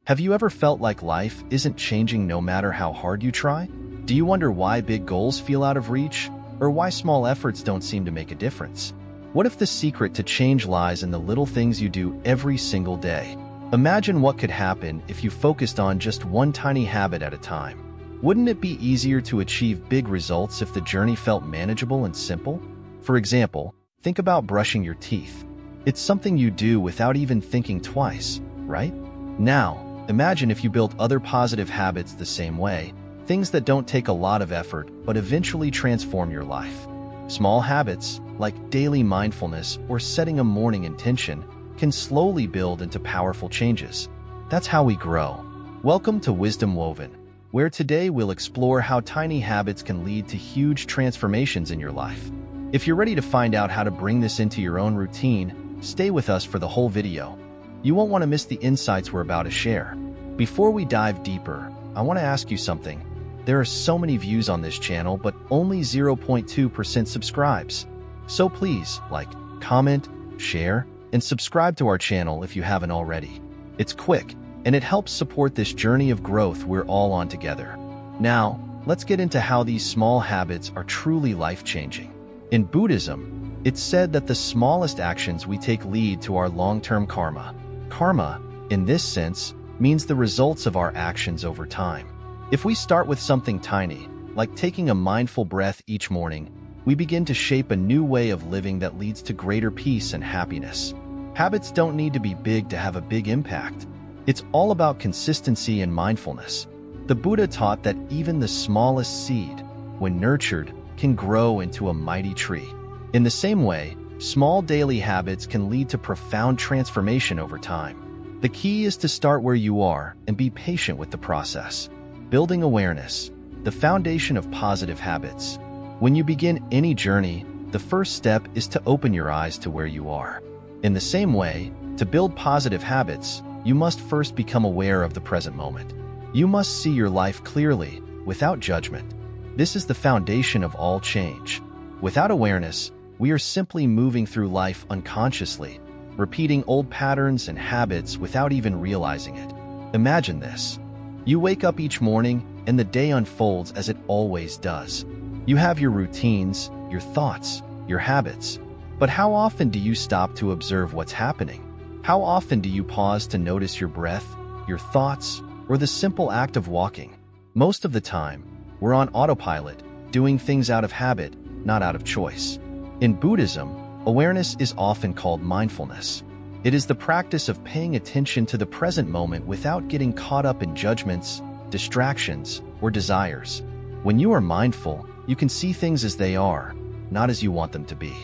Have you ever felt like life isn't changing no matter how hard you try? Do you wonder why big goals feel out of reach, or why small efforts don't seem to make a difference? What if the secret to change lies in the little things you do every single day? Imagine what could happen if you focused on just one tiny habit at a time. Wouldn't it be easier to achieve big results if the journey felt manageable and simple? For example, think about brushing your teeth. It's something you do without even thinking twice, right? Now, imagine if you built other positive habits the same way, things that don't take a lot of effort but eventually transform your life. Small habits, like daily mindfulness or setting a morning intention, can slowly build into powerful changes. That's how we grow. Welcome to Wisdom Woven, where today we'll explore how tiny habits can lead to huge transformations in your life. If you're ready to find out how to bring this into your own routine, stay with us for the whole video. You won't want to miss the insights we're about to share. Before we dive deeper, I want to ask you something. There are so many views on this channel, but only 0.2% subscribes. So please, like, comment, share, and subscribe to our channel if you haven't already. It's quick, and it helps support this journey of growth we're all on together. Now, let's get into how these small habits are truly life-changing. In Buddhism, it's said that the smallest actions we take lead to our long-term karma. Karma, in this sense, means the results of our actions over time. If we start with something tiny, like taking a mindful breath each morning, we begin to shape a new way of living that leads to greater peace and happiness. Habits don't need to be big to have a big impact. It's all about consistency and mindfulness. The Buddha taught that even the smallest seed, when nurtured, can grow into a mighty tree. In the same way, small daily habits can lead to profound transformation over time. The key is to start where you are and be patient with the process. Building awareness, the foundation of positive habits. When you begin any journey, the first step is to open your eyes to where you are. In the same way, to build positive habits, you must first become aware of the present moment. You must see your life clearly, without judgment. This is the foundation of all change. Without awareness, we are simply moving through life unconsciously, repeating old patterns and habits without even realizing it. Imagine this. You wake up each morning and the day unfolds as it always does. You have your routines, your thoughts, your habits. But how often do you stop to observe what's happening? How often do you pause to notice your breath, your thoughts, or the simple act of walking? Most of the time, we're on autopilot, doing things out of habit, not out of choice. In Buddhism, awareness is often called mindfulness. It is the practice of paying attention to the present moment without getting caught up in judgments, distractions, or desires. When you are mindful, you can see things as they are, not as you want them to be.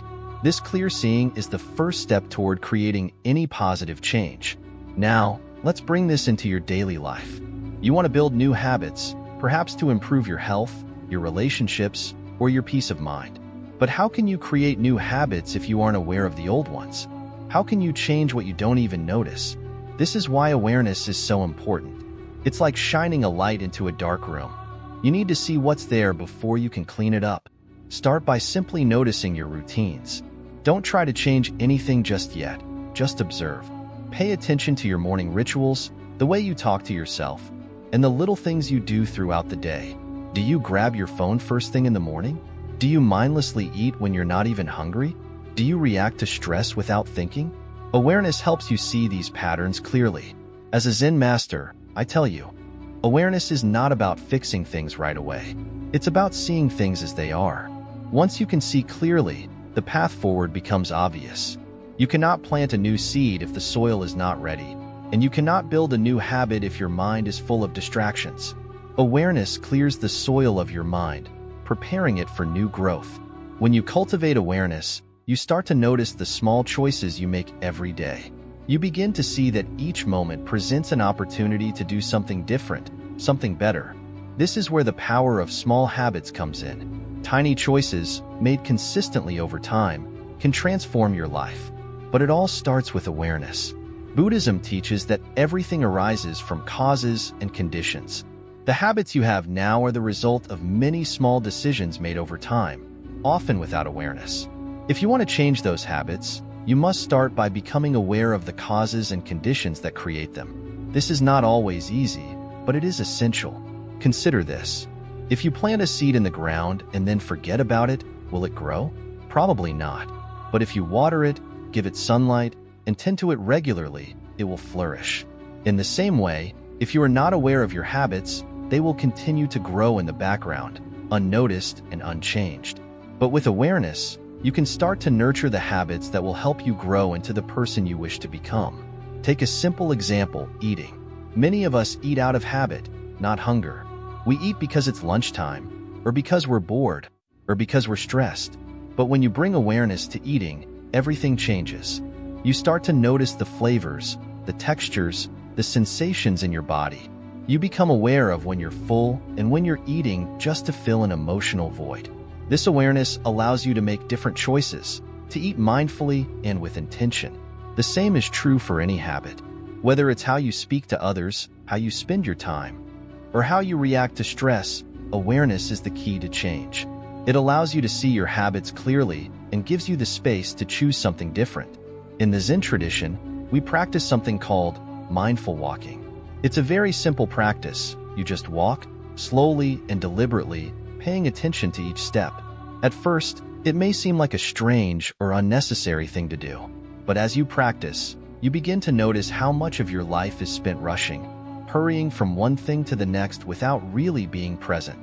This clear seeing is the first step toward creating any positive change. Now, let's bring this into your daily life. You want to build new habits, perhaps to improve your health, your relationships, or your peace of mind. But how can you create new habits if you aren't aware of the old ones? How can you change what you don't even notice? This is why awareness is so important. It's like shining a light into a dark room. You need to see what's there before you can clean it up. Start by simply noticing your routines. Don't try to change anything just yet. Just observe. Pay attention to your morning rituals, the way you talk to yourself, and the little things you do throughout the day. Do you grab your phone first thing in the morning? Do you mindlessly eat when you're not even hungry? Do you react to stress without thinking? Awareness helps you see these patterns clearly. As a Zen master, I tell you, awareness is not about fixing things right away. It's about seeing things as they are. Once you can see clearly, the path forward becomes obvious. You cannot plant a new seed if the soil is not ready, and you cannot build a new habit if your mind is full of distractions. Awareness clears the soil of your mind, preparing it for new growth. When you cultivate awareness, you start to notice the small choices you make every day. You begin to see that each moment presents an opportunity to do something different, something better. This is where the power of small habits comes in. Tiny choices, made consistently over time, can transform your life. But it all starts with awareness. Buddhism teaches that everything arises from causes and conditions. The habits you have now are the result of many small decisions made over time, often without awareness. If you want to change those habits, you must start by becoming aware of the causes and conditions that create them. This is not always easy, but it is essential. Consider this. If you plant a seed in the ground and then forget about it, will it grow? Probably not. But if you water it, give it sunlight, and tend to it regularly, it will flourish. In the same way, if you are not aware of your habits, they will continue to grow in the background, unnoticed and unchanged. But with awareness, you can start to nurture the habits that will help you grow into the person you wish to become. Take a simple example, eating. Many of us eat out of habit, not hunger. We eat because it's lunchtime, or because we're bored, or because we're stressed. But when you bring awareness to eating, everything changes. You start to notice the flavors, the textures, the sensations in your body. You become aware of when you're full and when you're eating just to fill an emotional void. This awareness allows you to make different choices, to eat mindfully and with intention. The same is true for any habit. Whether it's how you speak to others, how you spend your time, or how you react to stress, awareness is the key to change. It allows you to see your habits clearly and gives you the space to choose something different. In the Zen tradition, we practice something called mindful walking. It's a very simple practice. You just walk, slowly and deliberately, paying attention to each step. At first, it may seem like a strange or unnecessary thing to do. But as you practice, you begin to notice how much of your life is spent rushing, hurrying from one thing to the next without really being present.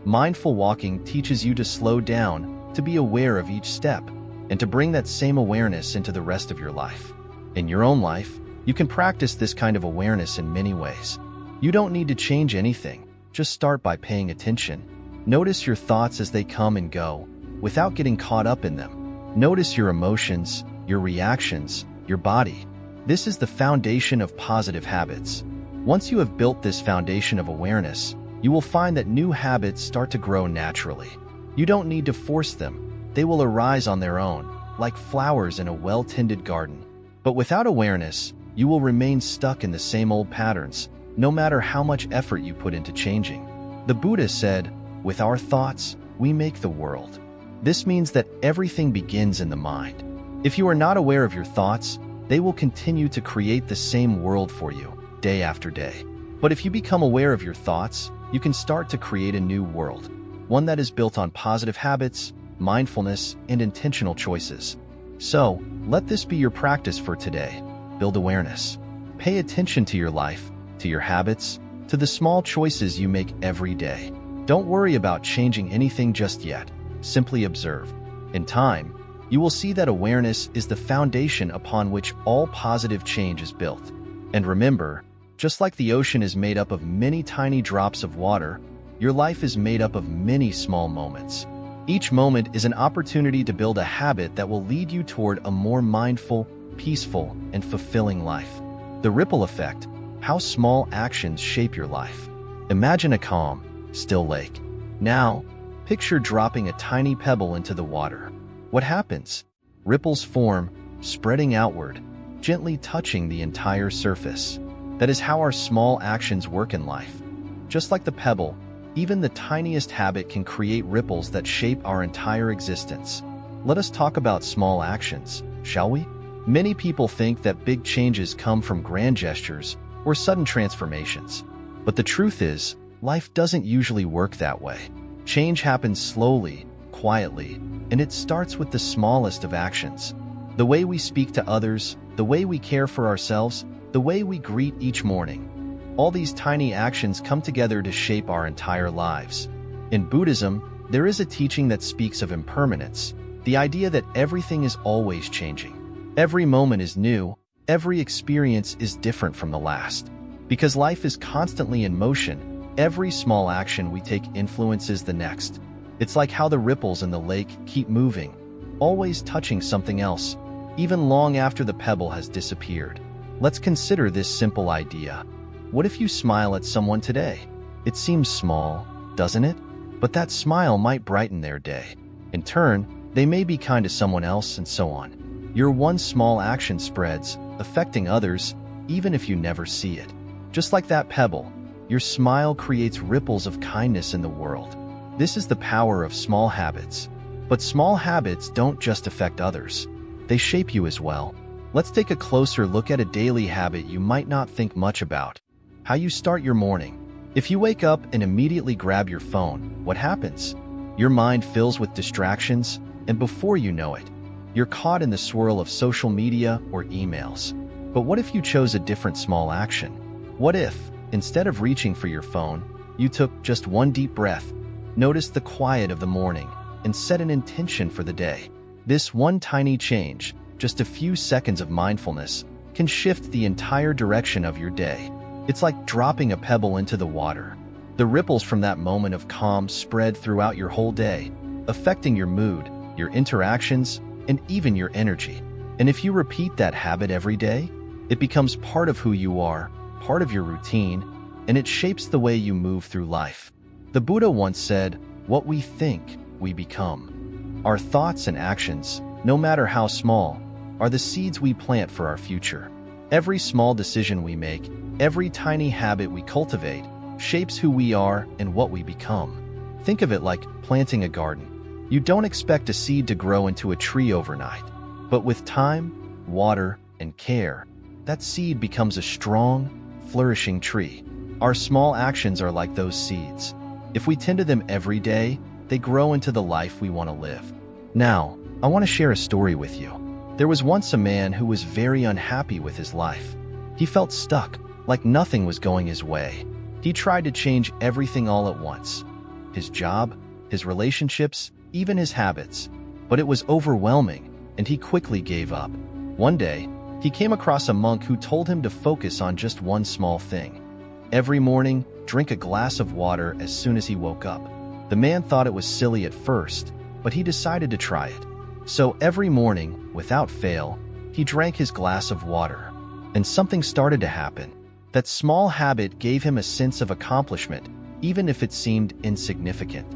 Mindful walking teaches you to slow down, to be aware of each step, and to bring that same awareness into the rest of your life. In your own life, you can practice this kind of awareness in many ways. You don't need to change anything, just start by paying attention. Notice your thoughts as they come and go, without getting caught up in them. Notice your emotions, your reactions, your body. This is the foundation of positive habits. Once you have built this foundation of awareness, you will find that new habits start to grow naturally. You don't need to force them. They will arise on their own, like flowers in a well-tended garden. But without awareness, you will remain stuck in the same old patterns, no matter how much effort you put into changing. The Buddha said, "With our thoughts, we make the world." This means that everything begins in the mind. If you are not aware of your thoughts, they will continue to create the same world for you, day after day. But if you become aware of your thoughts, you can start to create a new world, one that is built on positive habits, mindfulness, and intentional choices. So, let this be your practice for today. Build awareness. Pay attention to your life, to your habits, to the small choices you make every day. Don't worry about changing anything just yet. Simply observe. In time, you will see that awareness is the foundation upon which all positive change is built. And remember, just like the ocean is made up of many tiny drops of water, your life is made up of many small moments. Each moment is an opportunity to build a habit that will lead you toward a more mindful, peaceful, and fulfilling life. The ripple effect, how small actions shape your life. Imagine a calm, still lake. Now, picture dropping a tiny pebble into the water. What happens? Ripples form, spreading outward, gently touching the entire surface. That is how our small actions work in life. Just like the pebble, even the tiniest habit can create ripples that shape our entire existence. Let us talk about small actions, shall we? Many people think that big changes come from grand gestures or sudden transformations. But the truth is, life doesn't usually work that way. Change happens slowly, quietly, and it starts with the smallest of actions. The way we speak to others, the way we care for ourselves, the way we greet each morning. All these tiny actions come together to shape our entire lives. In Buddhism, there is a teaching that speaks of impermanence, the idea that everything is always changing. Every moment is new, every experience is different from the last. Because life is constantly in motion, every small action we take influences the next. It's like how the ripples in the lake keep moving, always touching something else, even long after the pebble has disappeared. Let's consider this simple idea. What if you smile at someone today? It seems small, doesn't it? But that smile might brighten their day. In turn, they may be kind to someone else, and so on. Your one small action spreads, affecting others, even if you never see it. Just like that pebble, your smile creates ripples of kindness in the world. This is the power of small habits. But small habits don't just affect others. They shape you as well. Let's take a closer look at a daily habit you might not think much about. How you start your morning. If you wake up and immediately grab your phone, what happens? Your mind fills with distractions, and before you know it, you're caught in the swirl of social media or emails. But what if you chose a different small action? What if, instead of reaching for your phone, you took just one deep breath, noticed the quiet of the morning, and set an intention for the day? This one tiny change, just a few seconds of mindfulness, can shift the entire direction of your day. It's like dropping a pebble into the water. The ripples from that moment of calm spread throughout your whole day, affecting your mood, your interactions, and even your energy. And if you repeat that habit every day, it becomes part of who you are, part of your routine, and it shapes the way you move through life. The Buddha once said, "What we think, we become." Our thoughts and actions, no matter how small, are the seeds we plant for our future. Every small decision we make, every tiny habit we cultivate, shapes who we are and what we become. Think of it like planting a garden. You don't expect a seed to grow into a tree overnight, but with time, water, and care, that seed becomes a strong, flourishing tree. Our small actions are like those seeds. If we tend to them every day, they grow into the life we want to live. Now, I want to share a story with you. There was once a man who was very unhappy with his life. He felt stuck, like nothing was going his way. He tried to change everything all at once. His job, his relationships, even his habits. But it was overwhelming, and he quickly gave up. One day, he came across a monk who told him to focus on just one small thing. Every morning, drink a glass of water as soon as he woke up. The man thought it was silly at first, but he decided to try it. So every morning, without fail, he drank his glass of water. And something started to happen. That small habit gave him a sense of accomplishment, even if it seemed insignificant.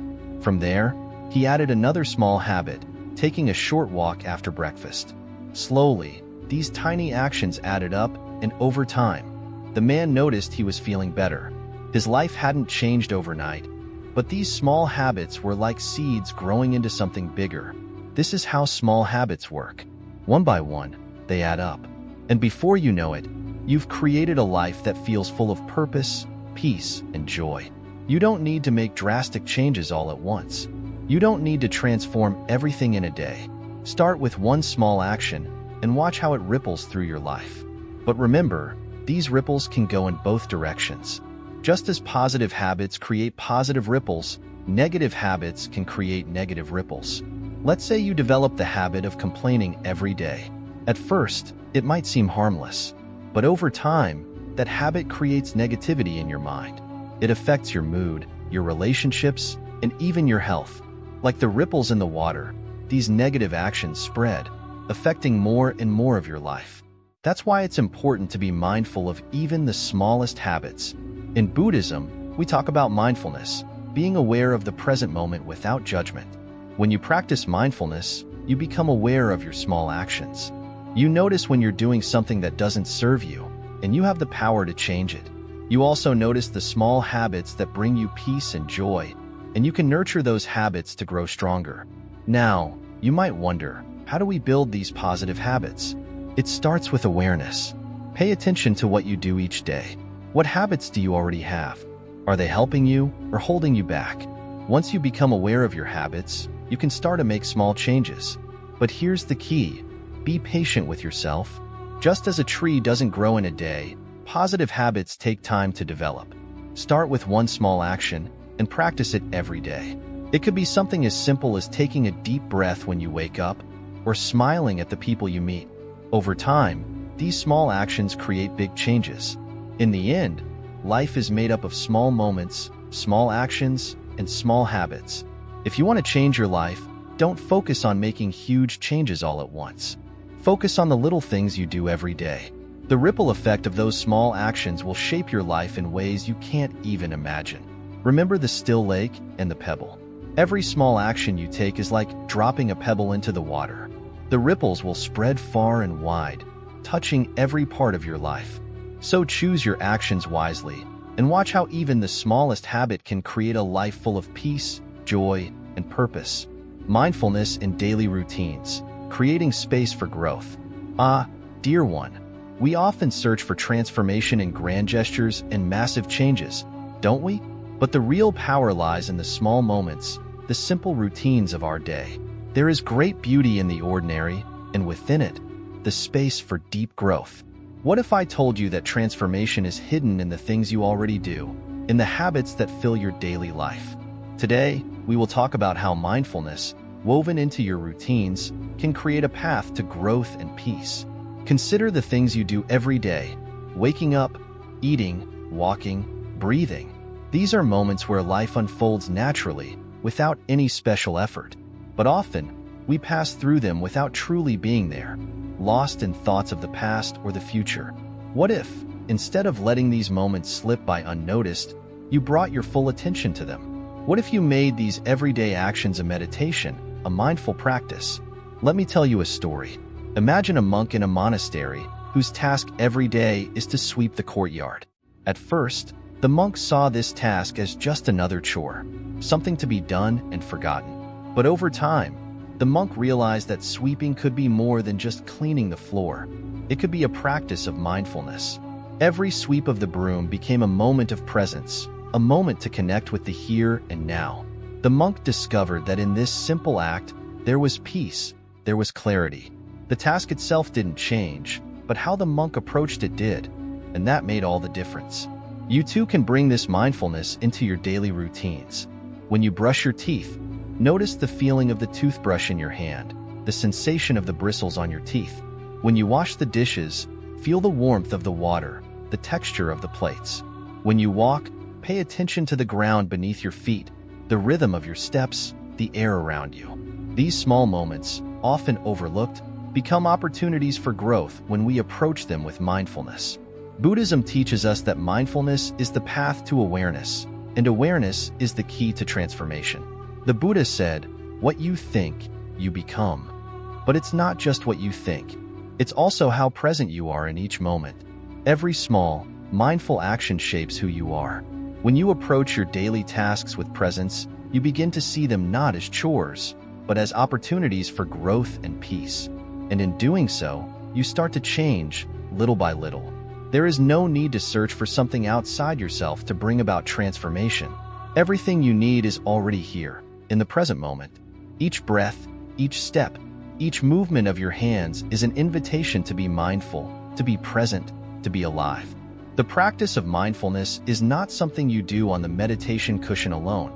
From there, he added another small habit, taking a short walk after breakfast. Slowly, these tiny actions added up, and over time, the man noticed he was feeling better. His life hadn't changed overnight, but these small habits were like seeds growing into something bigger. This is how small habits work. One by one, they add up. And before you know it, you've created a life that feels full of purpose, peace, and joy. You don't need to make drastic changes all at once. You don't need to transform everything in a day. Start with one small action and watch how it ripples through your life. But remember, these ripples can go in both directions. Just as positive habits create positive ripples, negative habits can create negative ripples. Let's say you develop the habit of complaining every day. At first, it might seem harmless, but over time, that habit creates negativity in your mind. It affects your mood, your relationships, and even your health. Like the ripples in the water, these negative actions spread, affecting more and more of your life. That's why it's important to be mindful of even the smallest habits. In Buddhism, we talk about mindfulness, being aware of the present moment without judgment. When you practice mindfulness, you become aware of your small actions. You notice when you're doing something that doesn't serve you, and you have the power to change it. You also notice the small habits that bring you peace and joy, and you can nurture those habits to grow stronger. Now, you might wonder, how do we build these positive habits? It starts with awareness. Pay attention to what you do each day. What habits do you already have? Are they helping you or holding you back? Once you become aware of your habits, you can start to make small changes. But here's the key. Be patient with yourself. Just as a tree doesn't grow in a day, positive habits take time to develop. Start with one small action and practice it every day. It could be something as simple as taking a deep breath when you wake up or smiling at the people you meet. Over time, these small actions create big changes. In the end, life is made up of small moments, small actions, and small habits. If you want to change your life, don't focus on making huge changes all at once. Focus on the little things you do every day. The ripple effect of those small actions will shape your life in ways you can't even imagine. Remember the still lake and the pebble. Every small action you take is like dropping a pebble into the water. The ripples will spread far and wide, touching every part of your life. So choose your actions wisely, and watch how even the smallest habit can create a life full of peace, joy, and purpose. Mindfulness in daily routines, creating space for growth. Dear one, We often search for transformation in grand gestures and massive changes, don't we? But the real power lies in the small moments, the simple routines of our day. There is great beauty in the ordinary, and within it, the space for deep growth. What if I told you that transformation is hidden in the things you already do, in the habits that fill your daily life? Today, we will talk about how mindfulness, woven into your routines, can create a path to growth and peace. Consider the things you do every day: waking up, eating, walking, breathing. These are moments where life unfolds naturally, without any special effort. But often, we pass through them without truly being there, lost in thoughts of the past or the future. What if, instead of letting these moments slip by unnoticed, you brought your full attention to them? What if you made these everyday actions a meditation, a mindful practice? Let me tell you a story. Imagine a monk in a monastery whose task every day is to sweep the courtyard. At first, the monk saw this task as just another chore, something to be done and forgotten. But over time, the monk realized that sweeping could be more than just cleaning the floor. It could be a practice of mindfulness. Every sweep of the broom became a moment of presence, a moment to connect with the here and now. The monk discovered that in this simple act, there was peace, there was clarity. The task itself didn't change, but how the monk approached it did, and that made all the difference. You too can bring this mindfulness into your daily routines. When you brush your teeth, notice the feeling of the toothbrush in your hand, the sensation of the bristles on your teeth. When you wash the dishes, feel the warmth of the water, the texture of the plates. When you walk, pay attention to the ground beneath your feet, the rhythm of your steps, the air around you. These small moments, often overlooked, become opportunities for growth when we approach them with mindfulness. Buddhism teaches us that mindfulness is the path to awareness, and awareness is the key to transformation. The Buddha said, "What you think, you become." But it's not just what you think. It's also how present you are in each moment. Every small, mindful action shapes who you are. When you approach your daily tasks with presence, you begin to see them not as chores, but as opportunities for growth and peace. And in doing so, you start to change, little by little. There is no need to search for something outside yourself to bring about transformation. Everything you need is already here, in the present moment. Each breath, each step, each movement of your hands is an invitation to be mindful, to be present, to be alive. The practice of mindfulness is not something you do on the meditation cushion alone.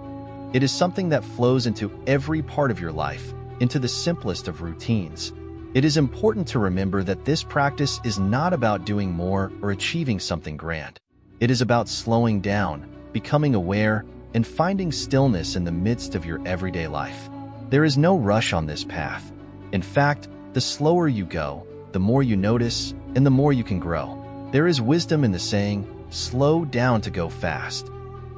It is something that flows into every part of your life, into the simplest of routines. It is important to remember that this practice is not about doing more or achieving something grand. It is about slowing down, becoming aware, and finding stillness in the midst of your everyday life. There is no rush on this path. In fact, the slower you go, the more you notice, and the more you can grow. There is wisdom in the saying, "Slow down to go fast."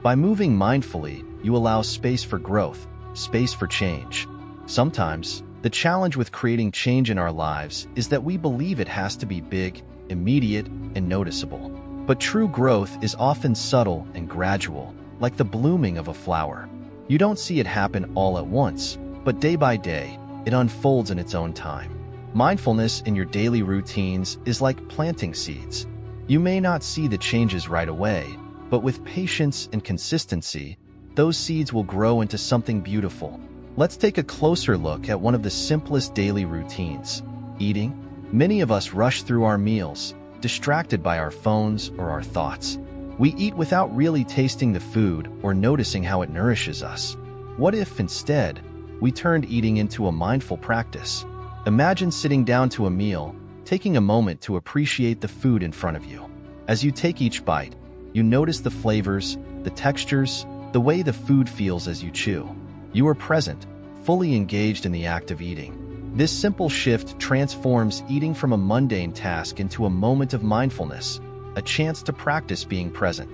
By moving mindfully, you allow space for growth, space for change. Sometimes, the challenge with creating change in our lives is that we believe it has to be big, immediate, and noticeable. But true growth is often subtle and gradual, like the blooming of a flower. You don't see it happen all at once, but day by day, it unfolds in its own time. Mindfulness in your daily routines is like planting seeds. You may not see the changes right away, but with patience and consistency, those seeds will grow into something beautiful. Let's take a closer look at one of the simplest daily routines: eating. Many of us rush through our meals, distracted by our phones or our thoughts. We eat without really tasting the food or noticing how it nourishes us. What if, instead, we turned eating into a mindful practice? Imagine sitting down to a meal, taking a moment to appreciate the food in front of you. As you take each bite, you notice the flavors, the textures, the way the food feels as you chew. You are present, fully engaged in the act of eating. This simple shift transforms eating from a mundane task into a moment of mindfulness, a chance to practice being present.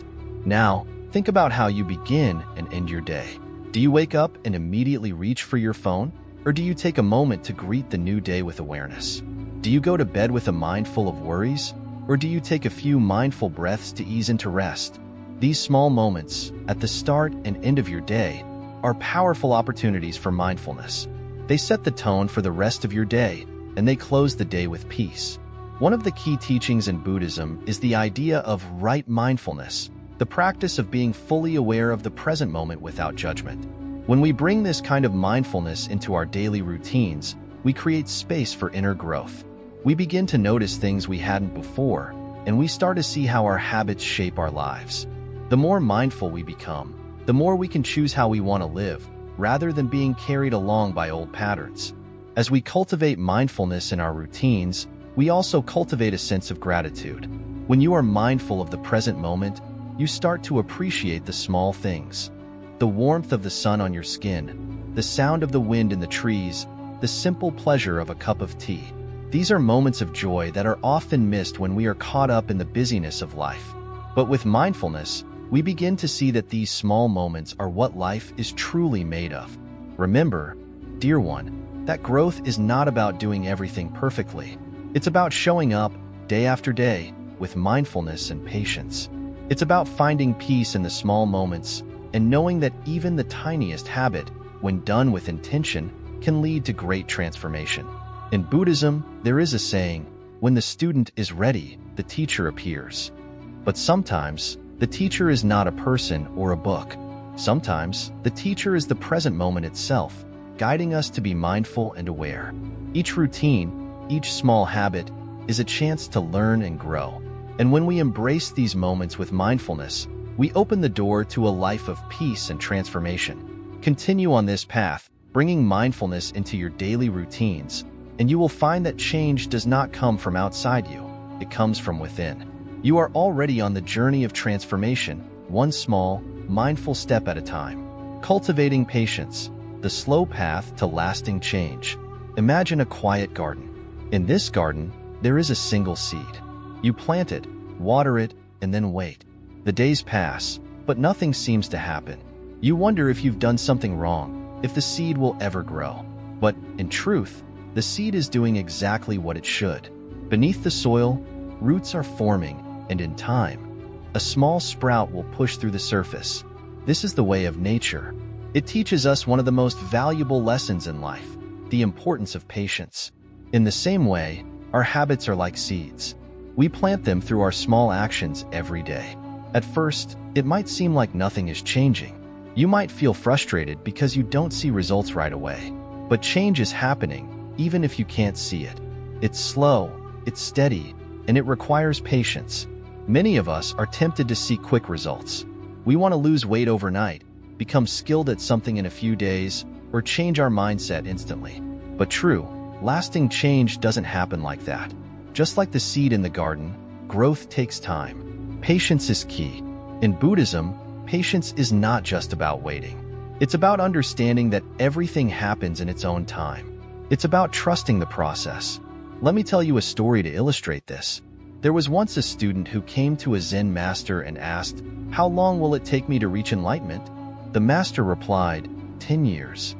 Now, think about how you begin and end your day. Do you wake up and immediately reach for your phone? Or do you take a moment to greet the new day with awareness? Do you go to bed with a mind full of worries? Or do you take a few mindful breaths to ease into rest? These small moments, at the start and end of your day, are powerful opportunities for mindfulness. They set the tone for the rest of your day, and they close the day with peace. One of the key teachings in Buddhism is the idea of right mindfulness, the practice of being fully aware of the present moment without judgment. When we bring this kind of mindfulness into our daily routines, we create space for inner growth. We begin to notice things we hadn't before, and we start to see how our habits shape our lives. The more mindful we become, the more we can choose how we want to live, rather than being carried along by old patterns. As we cultivate mindfulness in our routines, we also cultivate a sense of gratitude. When you are mindful of the present moment, you start to appreciate the small things. The warmth of the sun on your skin, the sound of the wind in the trees, the simple pleasure of a cup of tea. These are moments of joy that are often missed when we are caught up in the busyness of life. But with mindfulness, we begin to see that these small moments are what life is truly made of. Remember, dear one, that growth is not about doing everything perfectly. It's about showing up, day after day, with mindfulness and patience. It's about finding peace in the small moments and knowing that even the tiniest habit, when done with intention, can lead to great transformation. In Buddhism, there is a saying, when the student is ready, the teacher appears. But sometimes, the teacher is not a person or a book. Sometimes, the teacher is the present moment itself, guiding us to be mindful and aware. Each routine, each small habit, is a chance to learn and grow. And when we embrace these moments with mindfulness, we open the door to a life of peace and transformation. Continue on this path, bringing mindfulness into your daily routines, and you will find that change does not come from outside you, it comes from within. You are already on the journey of transformation, one small, mindful step at a time. Cultivating patience, the slow path to lasting change. Imagine a quiet garden. In this garden, there is a single seed. You plant it, water it, and then wait. The days pass, but nothing seems to happen. You wonder if you've done something wrong, if the seed will ever grow. But, in truth, the seed is doing exactly what it should. Beneath the soil, roots are forming, and in time, a small sprout will push through the surface. This is the way of nature. It teaches us one of the most valuable lessons in life, the importance of patience. In the same way, our habits are like seeds. We plant them through our small actions every day. At first, it might seem like nothing is changing. You might feel frustrated because you don't see results right away. But change is happening, even if you can't see it. It's slow, it's steady, and it requires patience. Many of us are tempted to see quick results. We want to lose weight overnight, become skilled at something in a few days, or change our mindset instantly. But true, lasting change doesn't happen like that. Just like the seed in the garden, growth takes time. Patience is key. In Buddhism, patience is not just about waiting. It's about understanding that everything happens in its own time. It's about trusting the process. Let me tell you a story to illustrate this. There was once a student who came to a Zen master and asked, "How long will it take me to reach enlightenment?" The master replied, 10 years.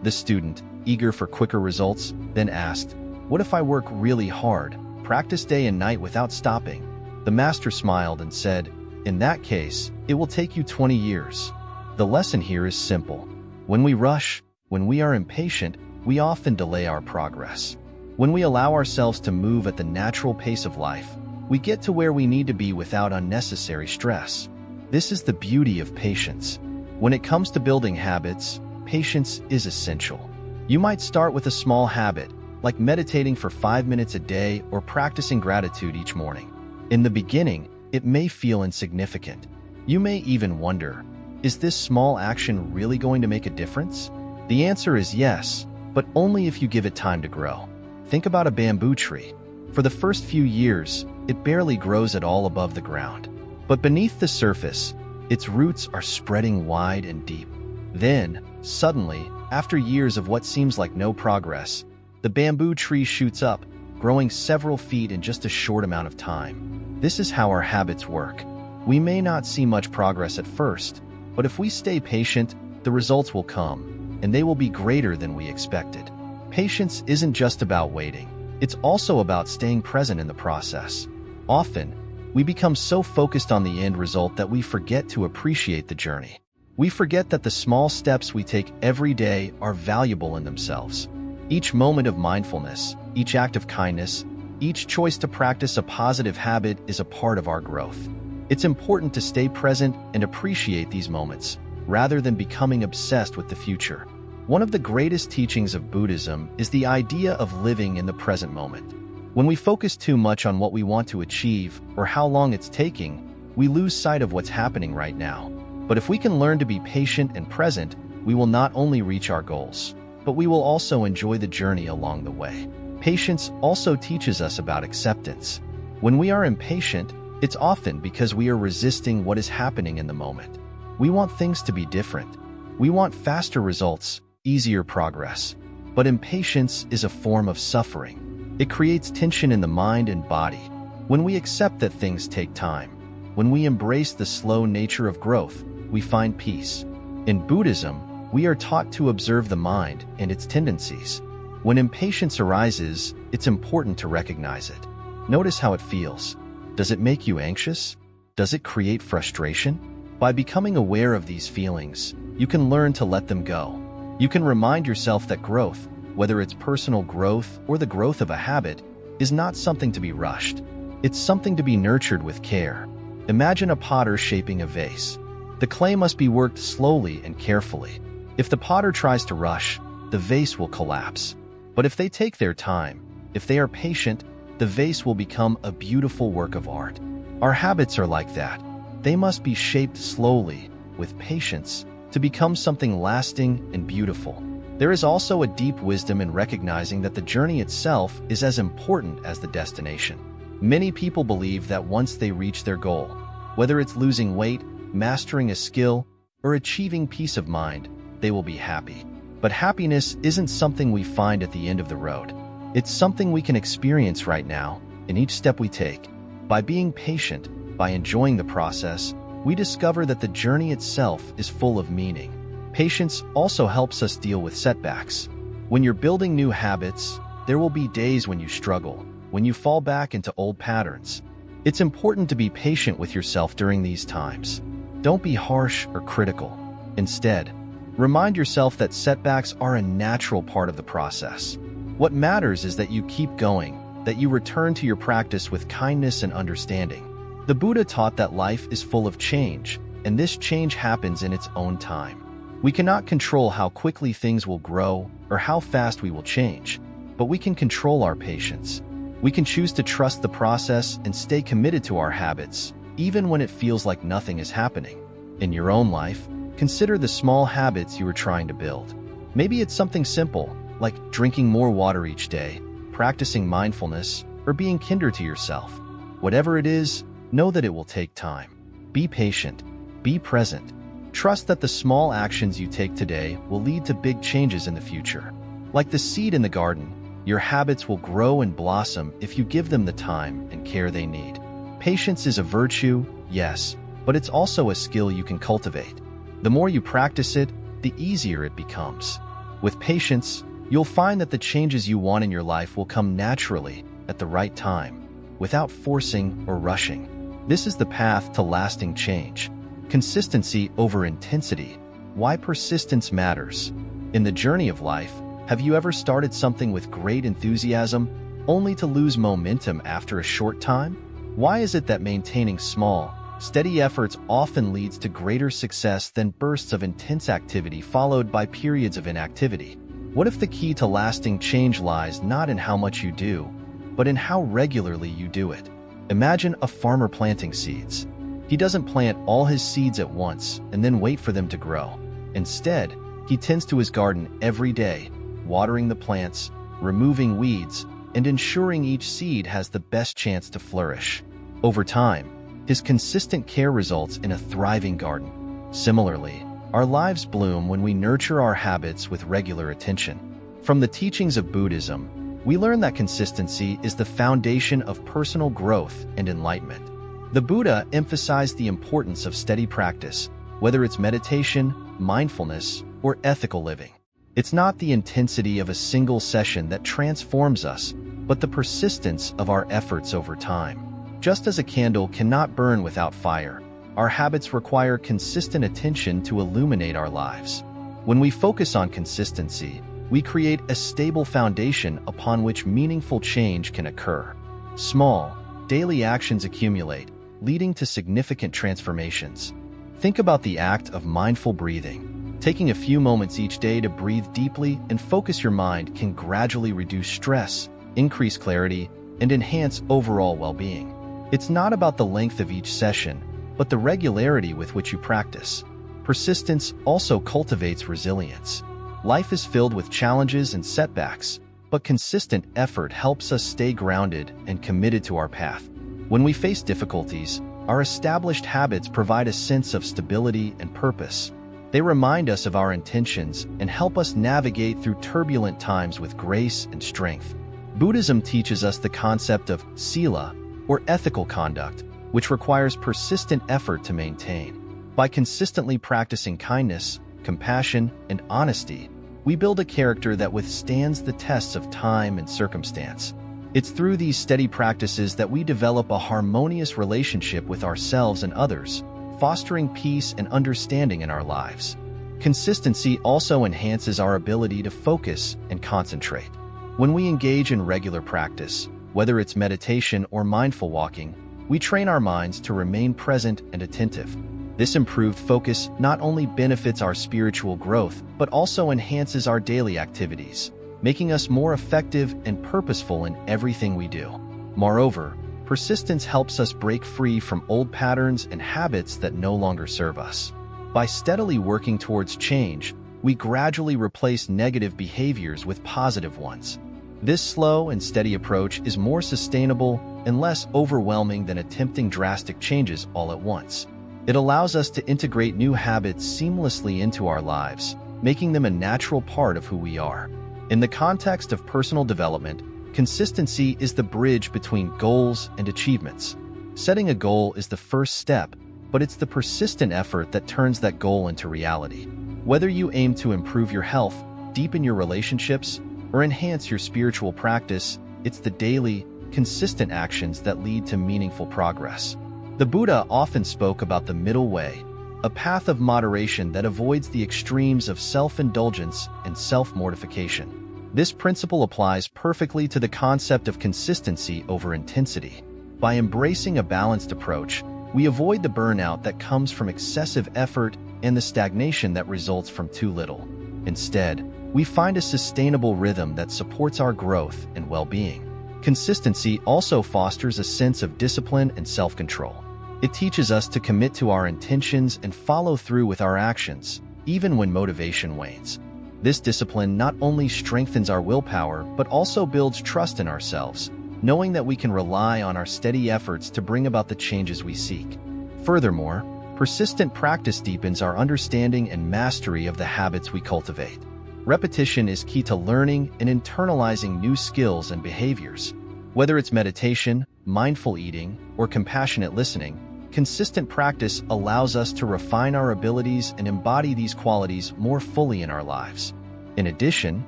The student, eager for quicker results, then asked, "What if I work really hard, practice day and night without stopping?" The master smiled and said, "In that case, it will take you 20 years. The lesson here is simple. When we rush, when we are impatient, we often delay our progress. When we allow ourselves to move at the natural pace of life, we get to where we need to be without unnecessary stress. This is the beauty of patience. When it comes to building habits, patience is essential. You might start with a small habit, like meditating for 5 minutes a day or practicing gratitude each morning. In the beginning, it may feel insignificant. You may even wonder, is this small action really going to make a difference? The answer is yes, but only if you give it time to grow. Think about a bamboo tree. For the first few years, it barely grows at all above the ground. But beneath the surface, its roots are spreading wide and deep. Then, suddenly, after years of what seems like no progress, the bamboo tree shoots up, growing several feet in just a short amount of time. This is how our habits work. We may not see much progress at first, but if we stay patient, the results will come, and they will be greater than we expected. Patience isn't just about waiting. It's also about staying present in the process. Often, we become so focused on the end result that we forget to appreciate the journey. We forget that the small steps we take every day are valuable in themselves. Each moment of mindfulness, each act of kindness, Each choice to practice a positive habit is a part of our growth. It's important to stay present and appreciate these moments, rather than becoming obsessed with the future. One of the greatest teachings of Buddhism is the idea of living in the present moment. When we focus too much on what we want to achieve or how long it's taking, we lose sight of what's happening right now. But if we can learn to be patient and present, we will not only reach our goals, but we will also enjoy the journey along the way. Patience also teaches us about acceptance. When we are impatient, it's often because we are resisting what is happening in the moment. We want things to be different. We want faster results, easier progress. But impatience is a form of suffering. It creates tension in the mind and body. When we accept that things take time, when we embrace the slow nature of growth, we find peace. In Buddhism, we are taught to observe the mind and its tendencies. When impatience arises, it's important to recognize it. Notice how it feels. Does it make you anxious? Does it create frustration? By becoming aware of these feelings, you can learn to let them go. You can remind yourself that growth, whether it's personal growth or the growth of a habit, is not something to be rushed. It's something to be nurtured with care. Imagine a potter shaping a vase. The clay must be worked slowly and carefully. If the potter tries to rush, the vase will collapse. But if they take their time, if they are patient, the vase will become a beautiful work of art. Our habits are like that. They must be shaped slowly, with patience, to become something lasting and beautiful. There is also a deep wisdom in recognizing that the journey itself is as important as the destination. Many people believe that once they reach their goal, whether it's losing weight, mastering a skill, or achieving peace of mind, they will be happy. But happiness isn't something we find at the end of the road. It's something we can experience right now, in each step we take. By being patient, by enjoying the process, we discover that the journey itself is full of meaning. Patience also helps us deal with setbacks. When you're building new habits, there will be days when you struggle, when you fall back into old patterns. It's important to be patient with yourself during these times. Don't be harsh or critical. Instead, remind yourself that setbacks are a natural part of the process. What matters is that you keep going, that you return to your practice with kindness and understanding. The Buddha taught that life is full of change, and this change happens in its own time. We cannot control how quickly things will grow or how fast we will change, but we can control our patience. We can choose to trust the process and stay committed to our habits, even when it feels like nothing is happening. In your own life, consider the small habits you are trying to build. Maybe it's something simple, like drinking more water each day, practicing mindfulness, or being kinder to yourself. Whatever it is, know that it will take time. Be patient. Be present. Trust that the small actions you take today will lead to big changes in the future. Like the seed in the garden, your habits will grow and blossom if you give them the time and care they need. Patience is a virtue, yes, but it's also a skill you can cultivate. The more you practice it, the easier it becomes. With patience, you'll find that the changes you want in your life will come naturally at the right time, without forcing or rushing. This is the path to lasting change. Consistency over intensity. Why persistence matters. In the journey of life, have you ever started something with great enthusiasm, only to lose momentum after a short time? Why is it that maintaining small, steady efforts often leads to greater success than bursts of intense activity followed by periods of inactivity? What if the key to lasting change lies not in how much you do, but in how regularly you do it? Imagine a farmer planting seeds. He doesn't plant all his seeds at once and then wait for them to grow. Instead, he tends to his garden every day, watering the plants, removing weeds, and ensuring each seed has the best chance to flourish. Over time, his consistent care results in a thriving garden. Similarly, our lives bloom when we nurture our habits with regular attention. From the teachings of Buddhism, we learn that consistency is the foundation of personal growth and enlightenment. The Buddha emphasized the importance of steady practice, whether it's meditation, mindfulness, or ethical living. It's not the intensity of a single session that transforms us, but the persistence of our efforts over time. Just as a candle cannot burn without fire, our habits require consistent attention to illuminate our lives. When we focus on consistency, we create a stable foundation upon which meaningful change can occur. Small, daily actions accumulate, leading to significant transformations. Think about the act of mindful breathing. Taking a few moments each day to breathe deeply and focus your mind can gradually reduce stress, increase clarity, and enhance overall well-being. It's not about the length of each session, but the regularity with which you practice. Persistence also cultivates resilience. Life is filled with challenges and setbacks, but consistent effort helps us stay grounded and committed to our path. When we face difficulties, our established habits provide a sense of stability and purpose. They remind us of our intentions and help us navigate through turbulent times with grace and strength. Buddhism teaches us the concept of sila, or ethical conduct, which requires persistent effort to maintain. By consistently practicing kindness, compassion, and honesty, we build a character that withstands the tests of time and circumstance. It's through these steady practices that we develop a harmonious relationship with ourselves and others, fostering peace and understanding in our lives. Consistency also enhances our ability to focus and concentrate. When we engage in regular practice, whether it's meditation or mindful walking, we train our minds to remain present and attentive. This improved focus not only benefits our spiritual growth, but also enhances our daily activities, making us more effective and purposeful in everything we do. Moreover, persistence helps us break free from old patterns and habits that no longer serve us. By steadily working towards change, we gradually replace negative behaviors with positive ones. This slow and steady approach is more sustainable and less overwhelming than attempting drastic changes all at once. It allows us to integrate new habits seamlessly into our lives, making them a natural part of who we are. In the context of personal development, consistency is the bridge between goals and achievements. Setting a goal is the first step, but it's the persistent effort that turns that goal into reality. Whether you aim to improve your health, deepen your relationships, or enhance your spiritual practice, it's the daily, consistent actions that lead to meaningful progress. The Buddha often spoke about the middle way, a path of moderation that avoids the extremes of self-indulgence and self-mortification. This principle applies perfectly to the concept of consistency over intensity. By embracing a balanced approach, we avoid the burnout that comes from excessive effort and the stagnation that results from too little. Instead, we find a sustainable rhythm that supports our growth and well-being. Consistency also fosters a sense of discipline and self-control. It teaches us to commit to our intentions and follow through with our actions, even when motivation wanes. This discipline not only strengthens our willpower, but also builds trust in ourselves, knowing that we can rely on our steady efforts to bring about the changes we seek. Furthermore, persistent practice deepens our understanding and mastery of the habits we cultivate. Repetition is key to learning and internalizing new skills and behaviors. Whether it's meditation, mindful eating, or compassionate listening, consistent practice allows us to refine our abilities and embody these qualities more fully in our lives. In addition,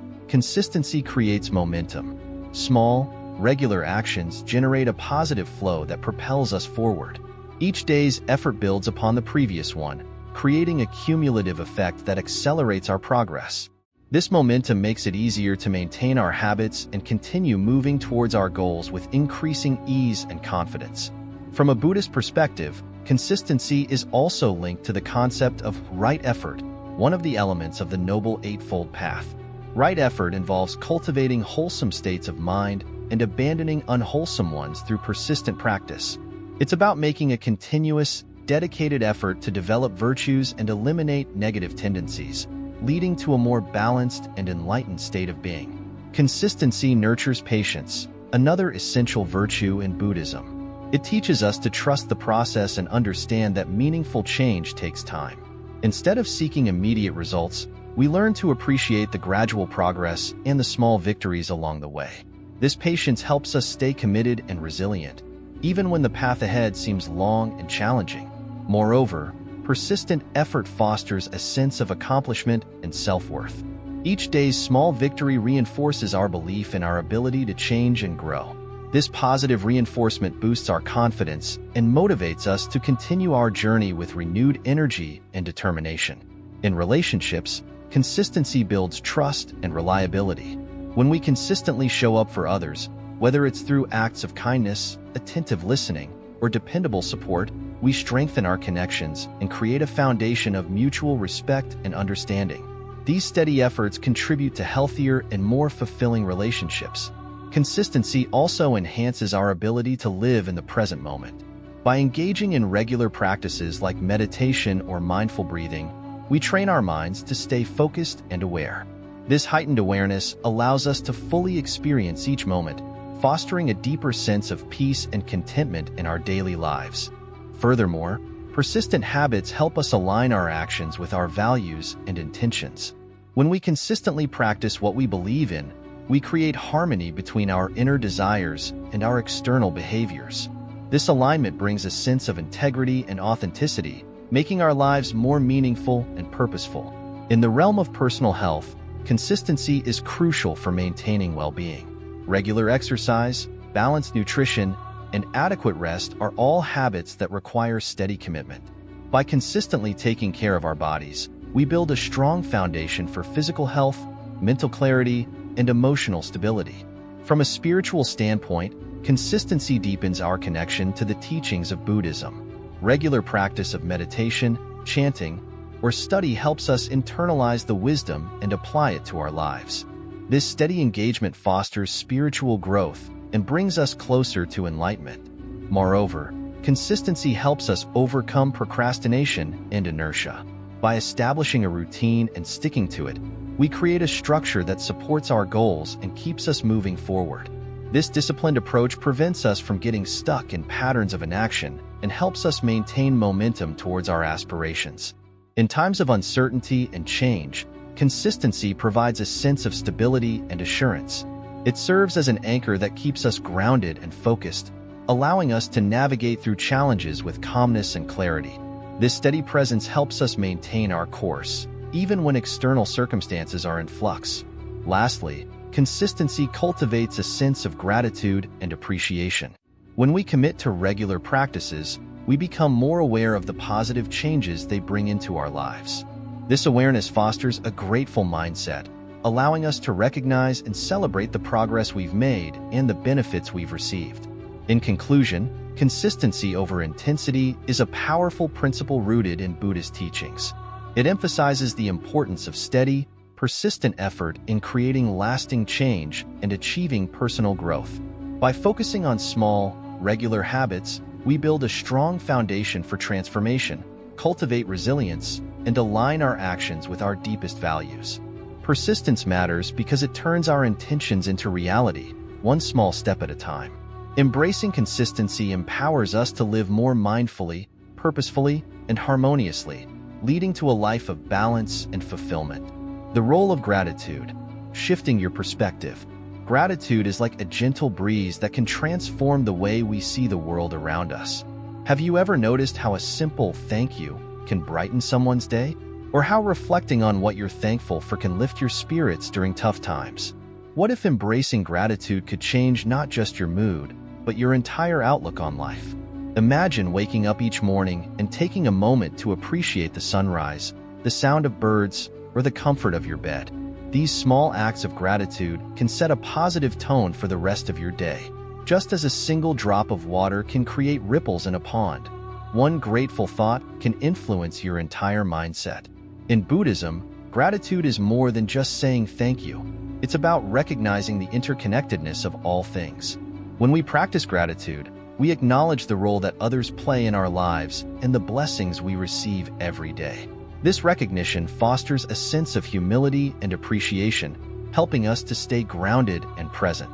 consistency creates momentum. Small, regular actions generate a positive flow that propels us forward. Each day's effort builds upon the previous one, creating a cumulative effect that accelerates our progress. This momentum makes it easier to maintain our habits and continue moving towards our goals with increasing ease and confidence. From a Buddhist perspective, consistency is also linked to the concept of right effort, one of the elements of the Noble Eightfold Path. Right effort involves cultivating wholesome states of mind and abandoning unwholesome ones through persistent practice. It's about making a continuous, dedicated effort to develop virtues and eliminate negative tendencies, leading to a more balanced and enlightened state of being. Consistency nurtures patience, another essential virtue in Buddhism. It teaches us to trust the process and understand that meaningful change takes time. Instead of seeking immediate results, we learn to appreciate the gradual progress and the small victories along the way. This patience helps us stay committed and resilient, even when the path ahead seems long and challenging. Moreover, persistent effort fosters a sense of accomplishment and self-worth. Each day's small victory reinforces our belief in our ability to change and grow. This positive reinforcement boosts our confidence and motivates us to continue our journey with renewed energy and determination. In relationships, consistency builds trust and reliability. When we consistently show up for others, Whether it's through acts of kindness, attentive listening, or dependable support, we strengthen our connections and create a foundation of mutual respect and understanding. These steady efforts contribute to healthier and more fulfilling relationships. Consistency also enhances our ability to live in the present moment. By engaging in regular practices like meditation or mindful breathing, we train our minds to stay focused and aware. This heightened awareness allows us to fully experience each moment, fostering a deeper sense of peace and contentment in our daily lives. Furthermore, persistent habits help us align our actions with our values and intentions. When we consistently practice what we believe in, we create harmony between our inner desires and our external behaviors. This alignment brings a sense of integrity and authenticity, making our lives more meaningful and purposeful. In the realm of personal health, consistency is crucial for maintaining well-being. Regular exercise, balanced nutrition, and adequate rest are all habits that require steady commitment. By consistently taking care of our bodies, we build a strong foundation for physical health, mental clarity, and emotional stability. From a spiritual standpoint, consistency deepens our connection to the teachings of Buddhism. Regular practice of meditation, chanting, or study helps us internalize the wisdom and apply it to our lives. This steady engagement fosters spiritual growth and brings us closer to enlightenment. Moreover, consistency helps us overcome procrastination and inertia. By establishing a routine and sticking to it, we create a structure that supports our goals and keeps us moving forward. This disciplined approach prevents us from getting stuck in patterns of inaction and helps us maintain momentum towards our aspirations. In times of uncertainty and change, consistency provides a sense of stability and assurance. It serves as an anchor that keeps us grounded and focused, allowing us to navigate through challenges with calmness and clarity. This steady presence helps us maintain our course, even when external circumstances are in flux. Lastly, consistency cultivates a sense of gratitude and appreciation. When we commit to regular practices, we become more aware of the positive changes they bring into our lives. This awareness fosters a grateful mindset, allowing us to recognize and celebrate the progress we've made and the benefits we've received. In conclusion, consistency over intensity is a powerful principle rooted in Buddhist teachings. It emphasizes the importance of steady, persistent effort in creating lasting change and achieving personal growth. By focusing on small, regular habits, we build a strong foundation for transformation, cultivate resilience, and align our actions with our deepest values. Persistence matters because it turns our intentions into reality, one small step at a time. Embracing consistency empowers us to live more mindfully, purposefully, and harmoniously, leading to a life of balance and fulfillment. The role of gratitude. Shifting your perspective. Gratitude is like a gentle breeze that can transform the way we see the world around us. Have you ever noticed how a simple thank you can brighten someone's day? Or how reflecting on what you're thankful for can lift your spirits during tough times? What if embracing gratitude could change not just your mood, but your entire outlook on life? Imagine waking up each morning and taking a moment to appreciate the sunrise, the sound of birds, or the comfort of your bed. These small acts of gratitude can set a positive tone for the rest of your day. Just as a single drop of water can create ripples in a pond, one grateful thought can influence your entire mindset. In Buddhism, gratitude is more than just saying thank you. It's about recognizing the interconnectedness of all things. When we practice gratitude, we acknowledge the role that others play in our lives and the blessings we receive every day. This recognition fosters a sense of humility and appreciation, helping us to stay grounded and present.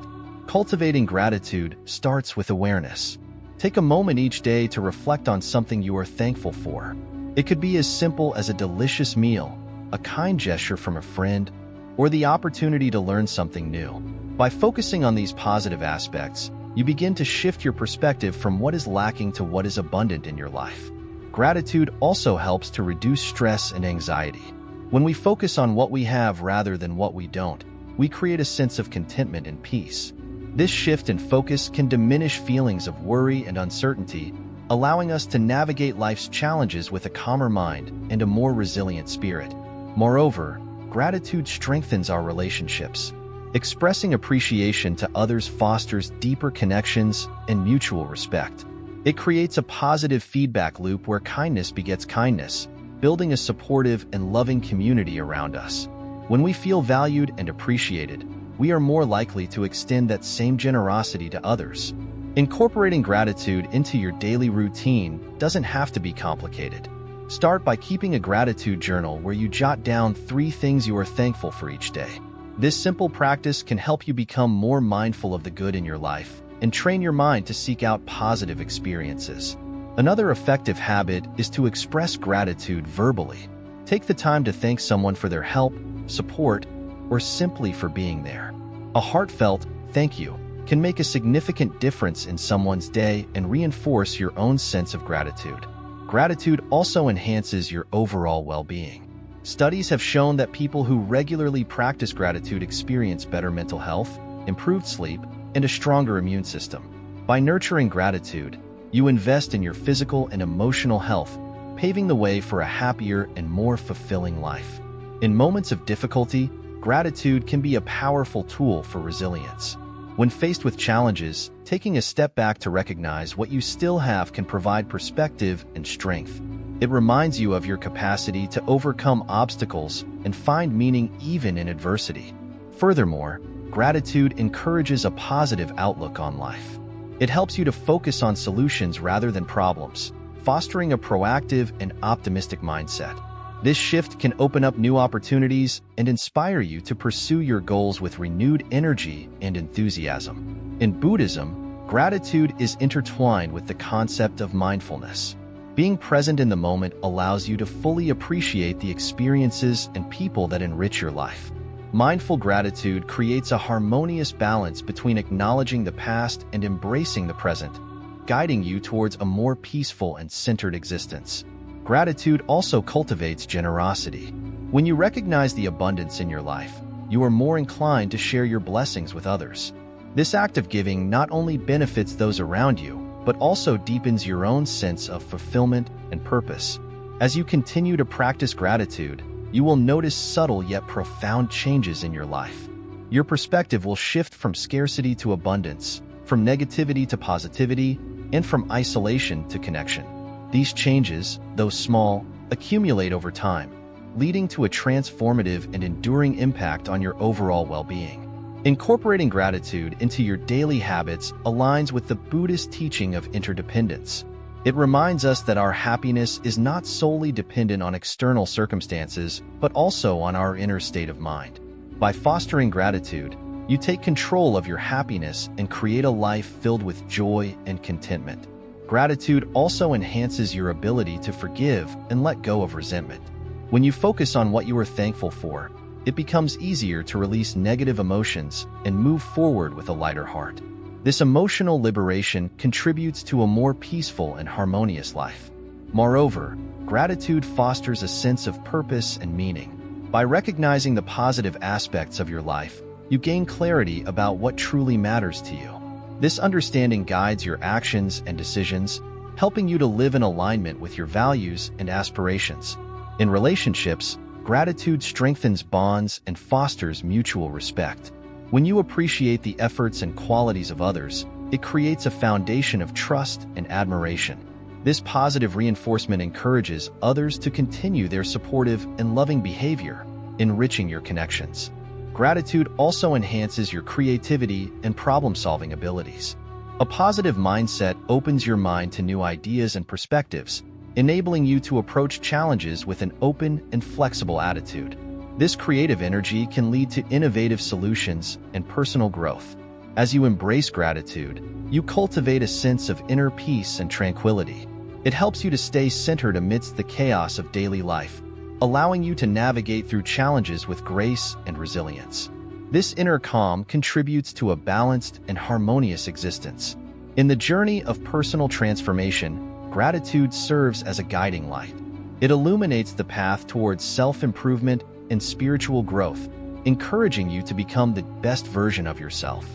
Cultivating gratitude starts with awareness. Take a moment each day to reflect on something you are thankful for. It could be as simple as a delicious meal, a kind gesture from a friend, or the opportunity to learn something new. By focusing on these positive aspects, you begin to shift your perspective from what is lacking to what is abundant in your life. Gratitude also helps to reduce stress and anxiety. When we focus on what we have rather than what we don't, we create a sense of contentment and peace. This shift in focus can diminish feelings of worry and uncertainty, allowing us to navigate life's challenges with a calmer mind and a more resilient spirit. Moreover, gratitude strengthens our relationships. Expressing appreciation to others fosters deeper connections and mutual respect. It creates a positive feedback loop where kindness begets kindness, building a supportive and loving community around us. When we feel valued and appreciated, we are more likely to extend that same generosity to others. Incorporating gratitude into your daily routine doesn't have to be complicated. Start by keeping a gratitude journal where you jot down 3 things you are thankful for each day. This simple practice can help you become more mindful of the good in your life and train your mind to seek out positive experiences. Another effective habit is to express gratitude verbally. Take the time to thank someone for their help, support, or simply for being there. A heartfelt "thank you" can make a significant difference in someone's day and reinforce your own sense of gratitude. Gratitude also enhances your overall well-being. Studies have shown that people who regularly practice gratitude experience better mental health, improved sleep, and a stronger immune system. By nurturing gratitude, you invest in your physical and emotional health, paving the way for a happier and more fulfilling life. In moments of difficulty, gratitude can be a powerful tool for resilience. When faced with challenges, taking a step back to recognize what you still have can provide perspective and strength. It reminds you of your capacity to overcome obstacles and find meaning even in adversity. Furthermore, gratitude encourages a positive outlook on life. It helps you to focus on solutions rather than problems, fostering a proactive and optimistic mindset. This shift can open up new opportunities and inspire you to pursue your goals with renewed energy and enthusiasm. In Buddhism, gratitude is intertwined with the concept of mindfulness. Being present in the moment allows you to fully appreciate the experiences and people that enrich your life. Mindful gratitude creates a harmonious balance between acknowledging the past and embracing the present, guiding you towards a more peaceful and centered existence. Gratitude also cultivates generosity. When you recognize the abundance in your life, you are more inclined to share your blessings with others. This act of giving not only benefits those around you, but also deepens your own sense of fulfillment and purpose. As you continue to practice gratitude, you will notice subtle yet profound changes in your life. Your perspective will shift from scarcity to abundance, from negativity to positivity, and from isolation to connection. These changes, though small, accumulate over time, leading to a transformative and enduring impact on your overall well-being. Incorporating gratitude into your daily habits aligns with the Buddhist teaching of interdependence. It reminds us that our happiness is not solely dependent on external circumstances, but also on our inner state of mind. By fostering gratitude, you take control of your happiness and create a life filled with joy and contentment. Gratitude also enhances your ability to forgive and let go of resentment. When you focus on what you are thankful for, it becomes easier to release negative emotions and move forward with a lighter heart. This emotional liberation contributes to a more peaceful and harmonious life. Moreover, gratitude fosters a sense of purpose and meaning. By recognizing the positive aspects of your life, you gain clarity about what truly matters to you. This understanding guides your actions and decisions, helping you to live in alignment with your values and aspirations. In relationships, gratitude strengthens bonds and fosters mutual respect. When you appreciate the efforts and qualities of others, it creates a foundation of trust and admiration. This positive reinforcement encourages others to continue their supportive and loving behavior, enriching your connections. Gratitude also enhances your creativity and problem-solving abilities. A positive mindset opens your mind to new ideas and perspectives, enabling you to approach challenges with an open and flexible attitude. This creative energy can lead to innovative solutions and personal growth. As you embrace gratitude, you cultivate a sense of inner peace and tranquility. It helps you to stay centered amidst the chaos of daily life, allowing you to navigate through challenges with grace and resilience. This inner calm contributes to a balanced and harmonious existence. In the journey of personal transformation, gratitude serves as a guiding light. It illuminates the path towards self-improvement and spiritual growth, encouraging you to become the best version of yourself.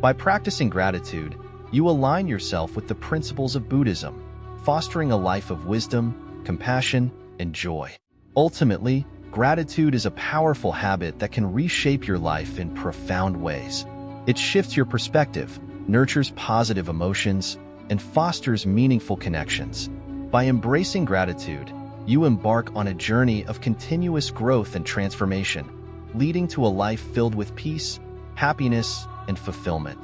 By practicing gratitude, you align yourself with the principles of Buddhism, fostering a life of wisdom, compassion, and joy. Ultimately, gratitude is a powerful habit that can reshape your life in profound ways. It shifts your perspective, nurtures positive emotions, and fosters meaningful connections. By embracing gratitude, you embark on a journey of continuous growth and transformation, leading to a life filled with peace, happiness, and fulfillment.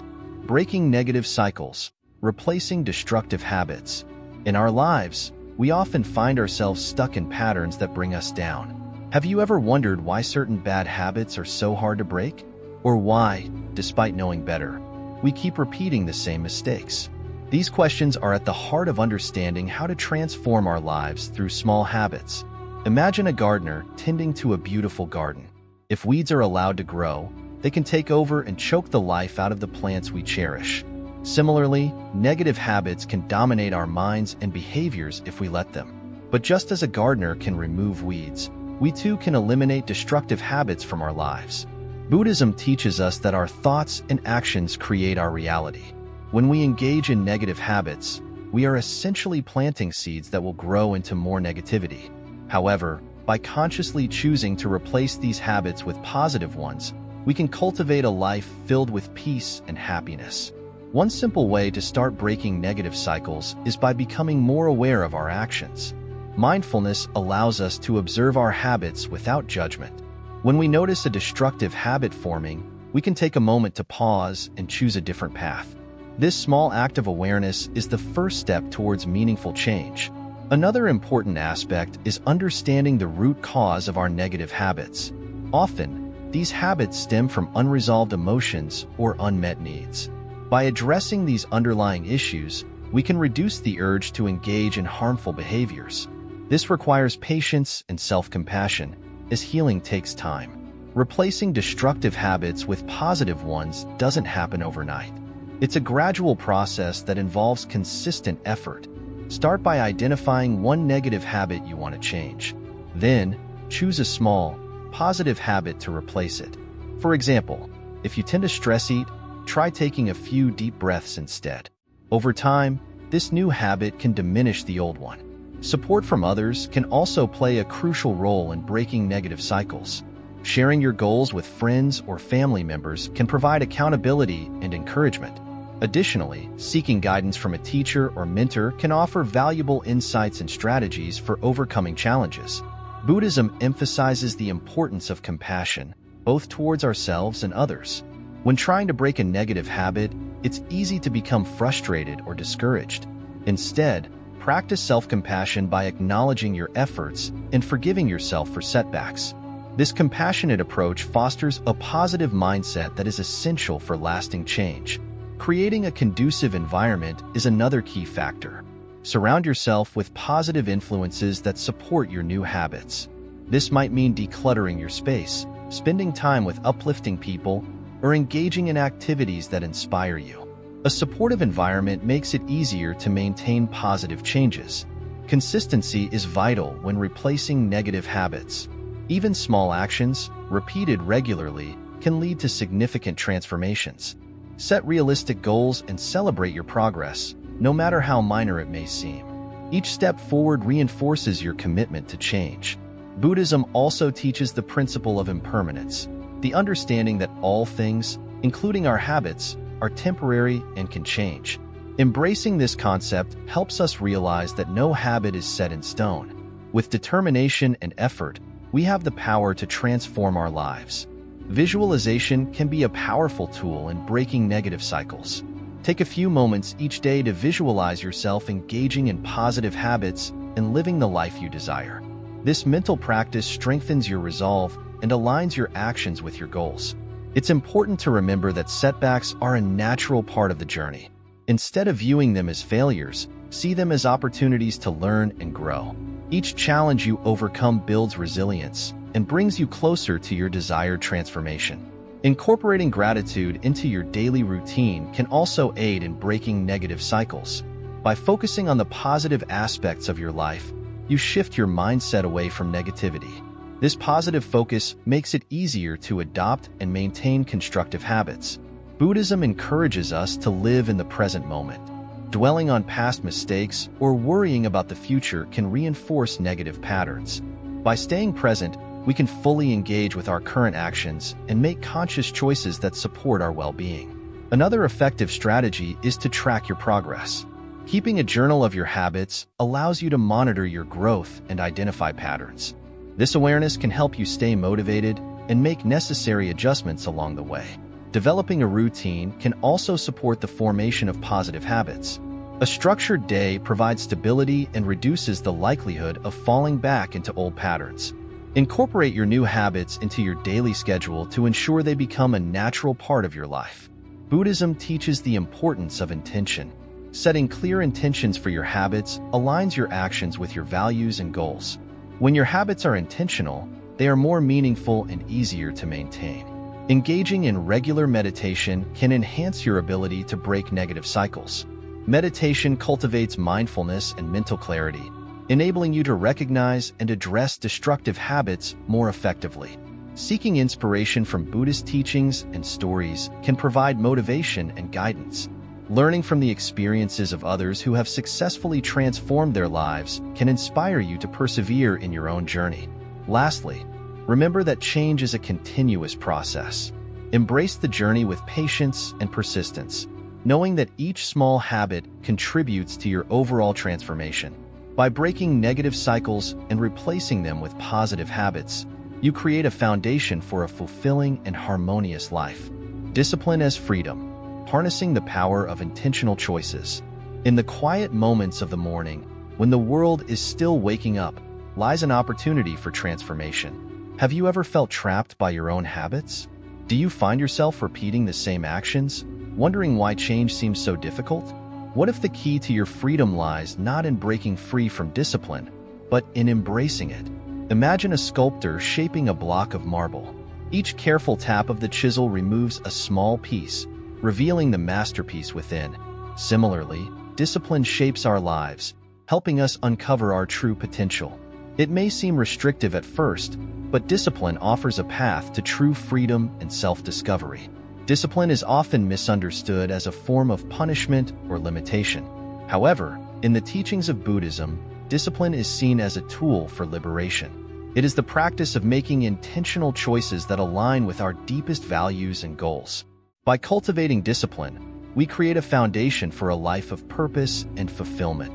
Breaking negative cycles, replacing destructive habits. In our lives, we often find ourselves stuck in patterns that bring us down. Have you ever wondered why certain bad habits are so hard to break? Or why, despite knowing better, we keep repeating the same mistakes? These questions are at the heart of understanding how to transform our lives through small habits. Imagine a gardener tending to a beautiful garden. If weeds are allowed to grow, they can take over and choke the life out of the plants we cherish. Similarly, negative habits can dominate our minds and behaviors if we let them. But just as a gardener can remove weeds, we too can eliminate destructive habits from our lives. Buddhism teaches us that our thoughts and actions create our reality. When we engage in negative habits, we are essentially planting seeds that will grow into more negativity. However, by consciously choosing to replace these habits with positive ones, we can cultivate a life filled with peace and happiness. One simple way to start breaking negative cycles is by becoming more aware of our actions. Mindfulness allows us to observe our habits without judgment. When we notice a destructive habit forming, we can take a moment to pause and choose a different path. This small act of awareness is the first step towards meaningful change. Another important aspect is understanding the root cause of our negative habits. Often, these habits stem from unresolved emotions or unmet needs. By addressing these underlying issues, we can reduce the urge to engage in harmful behaviors. This requires patience and self-compassion, as healing takes time. Replacing destructive habits with positive ones doesn't happen overnight. It's a gradual process that involves consistent effort. Start by identifying one negative habit you want to change. Then, choose a small, positive habit to replace it. For example, if you tend to stress eat, try taking a few deep breaths instead. Over time, this new habit can diminish the old one. Support from others can also play a crucial role in breaking negative cycles. Sharing your goals with friends or family members can provide accountability and encouragement. Additionally, seeking guidance from a teacher or mentor can offer valuable insights and strategies for overcoming challenges. Buddhism emphasizes the importance of compassion, both towards ourselves and others. When trying to break a negative habit, it's easy to become frustrated or discouraged. Instead, practice self-compassion by acknowledging your efforts and forgiving yourself for setbacks. This compassionate approach fosters a positive mindset that is essential for lasting change. Creating a conducive environment is another key factor. Surround yourself with positive influences that support your new habits. This might mean decluttering your space, spending time with uplifting people, or engaging in activities that inspire you. A supportive environment makes it easier to maintain positive changes. Consistency is vital when replacing negative habits. Even small actions, repeated regularly, can lead to significant transformations. Set realistic goals and celebrate your progress, no matter how minor it may seem. Each step forward reinforces your commitment to change. Buddhism also teaches the principle of impermanence, the understanding that all things, including our habits, are temporary and can change. Embracing this concept helps us realize that no habit is set in stone. With determination and effort, we have the power to transform our lives. Visualization can be a powerful tool in breaking negative cycles. Take a few moments each day to visualize yourself engaging in positive habits and living the life you desire. This mental practice strengthens your resolve and aligns your actions with your goals. It's important to remember that setbacks are a natural part of the journey. Instead of viewing them as failures, see them as opportunities to learn and grow. Each challenge you overcome builds resilience and brings you closer to your desired transformation. Incorporating gratitude into your daily routine can also aid in breaking negative cycles. By focusing on the positive aspects of your life, you shift your mindset away from negativity. This positive focus makes it easier to adopt and maintain constructive habits. Buddhism encourages us to live in the present moment. Dwelling on past mistakes or worrying about the future can reinforce negative patterns. By staying present, we can fully engage with our current actions and make conscious choices that support our well-being. Another effective strategy is to track your progress. Keeping a journal of your habits allows you to monitor your growth and identify patterns. This awareness can help you stay motivated and make necessary adjustments along the way. Developing a routine can also support the formation of positive habits. A structured day provides stability and reduces the likelihood of falling back into old patterns. Incorporate your new habits into your daily schedule to ensure they become a natural part of your life. Buddhism teaches the importance of intention. Setting clear intentions for your habits aligns your actions with your values and goals. When your habits are intentional, they are more meaningful and easier to maintain. Engaging in regular meditation can enhance your ability to break negative cycles. Meditation cultivates mindfulness and mental clarity, enabling you to recognize and address destructive habits more effectively. Seeking inspiration from Buddhist teachings and stories can provide motivation and guidance. Learning from the experiences of others who have successfully transformed their lives can inspire you to persevere in your own journey. Lastly, remember that change is a continuous process. Embrace the journey with patience and persistence, knowing that each small habit contributes to your overall transformation. By breaking negative cycles and replacing them with positive habits, you create a foundation for a fulfilling and harmonious life. Discipline as freedom, harnessing the power of intentional choices. In the quiet moments of the morning, when the world is still waking up, lies an opportunity for transformation. Have you ever felt trapped by your own habits? Do you find yourself repeating the same actions, wondering why change seems so difficult? What if the key to your freedom lies not in breaking free from discipline, but in embracing it? Imagine a sculptor shaping a block of marble. Each careful tap of the chisel removes a small piece, revealing the masterpiece within. Similarly, discipline shapes our lives, helping us uncover our true potential. It may seem restrictive at first, but discipline offers a path to true freedom and self-discovery. Discipline is often misunderstood as a form of punishment or limitation. However, in the teachings of Buddhism, discipline is seen as a tool for liberation. It is the practice of making intentional choices that align with our deepest values and goals. By cultivating discipline, we create a foundation for a life of purpose and fulfillment.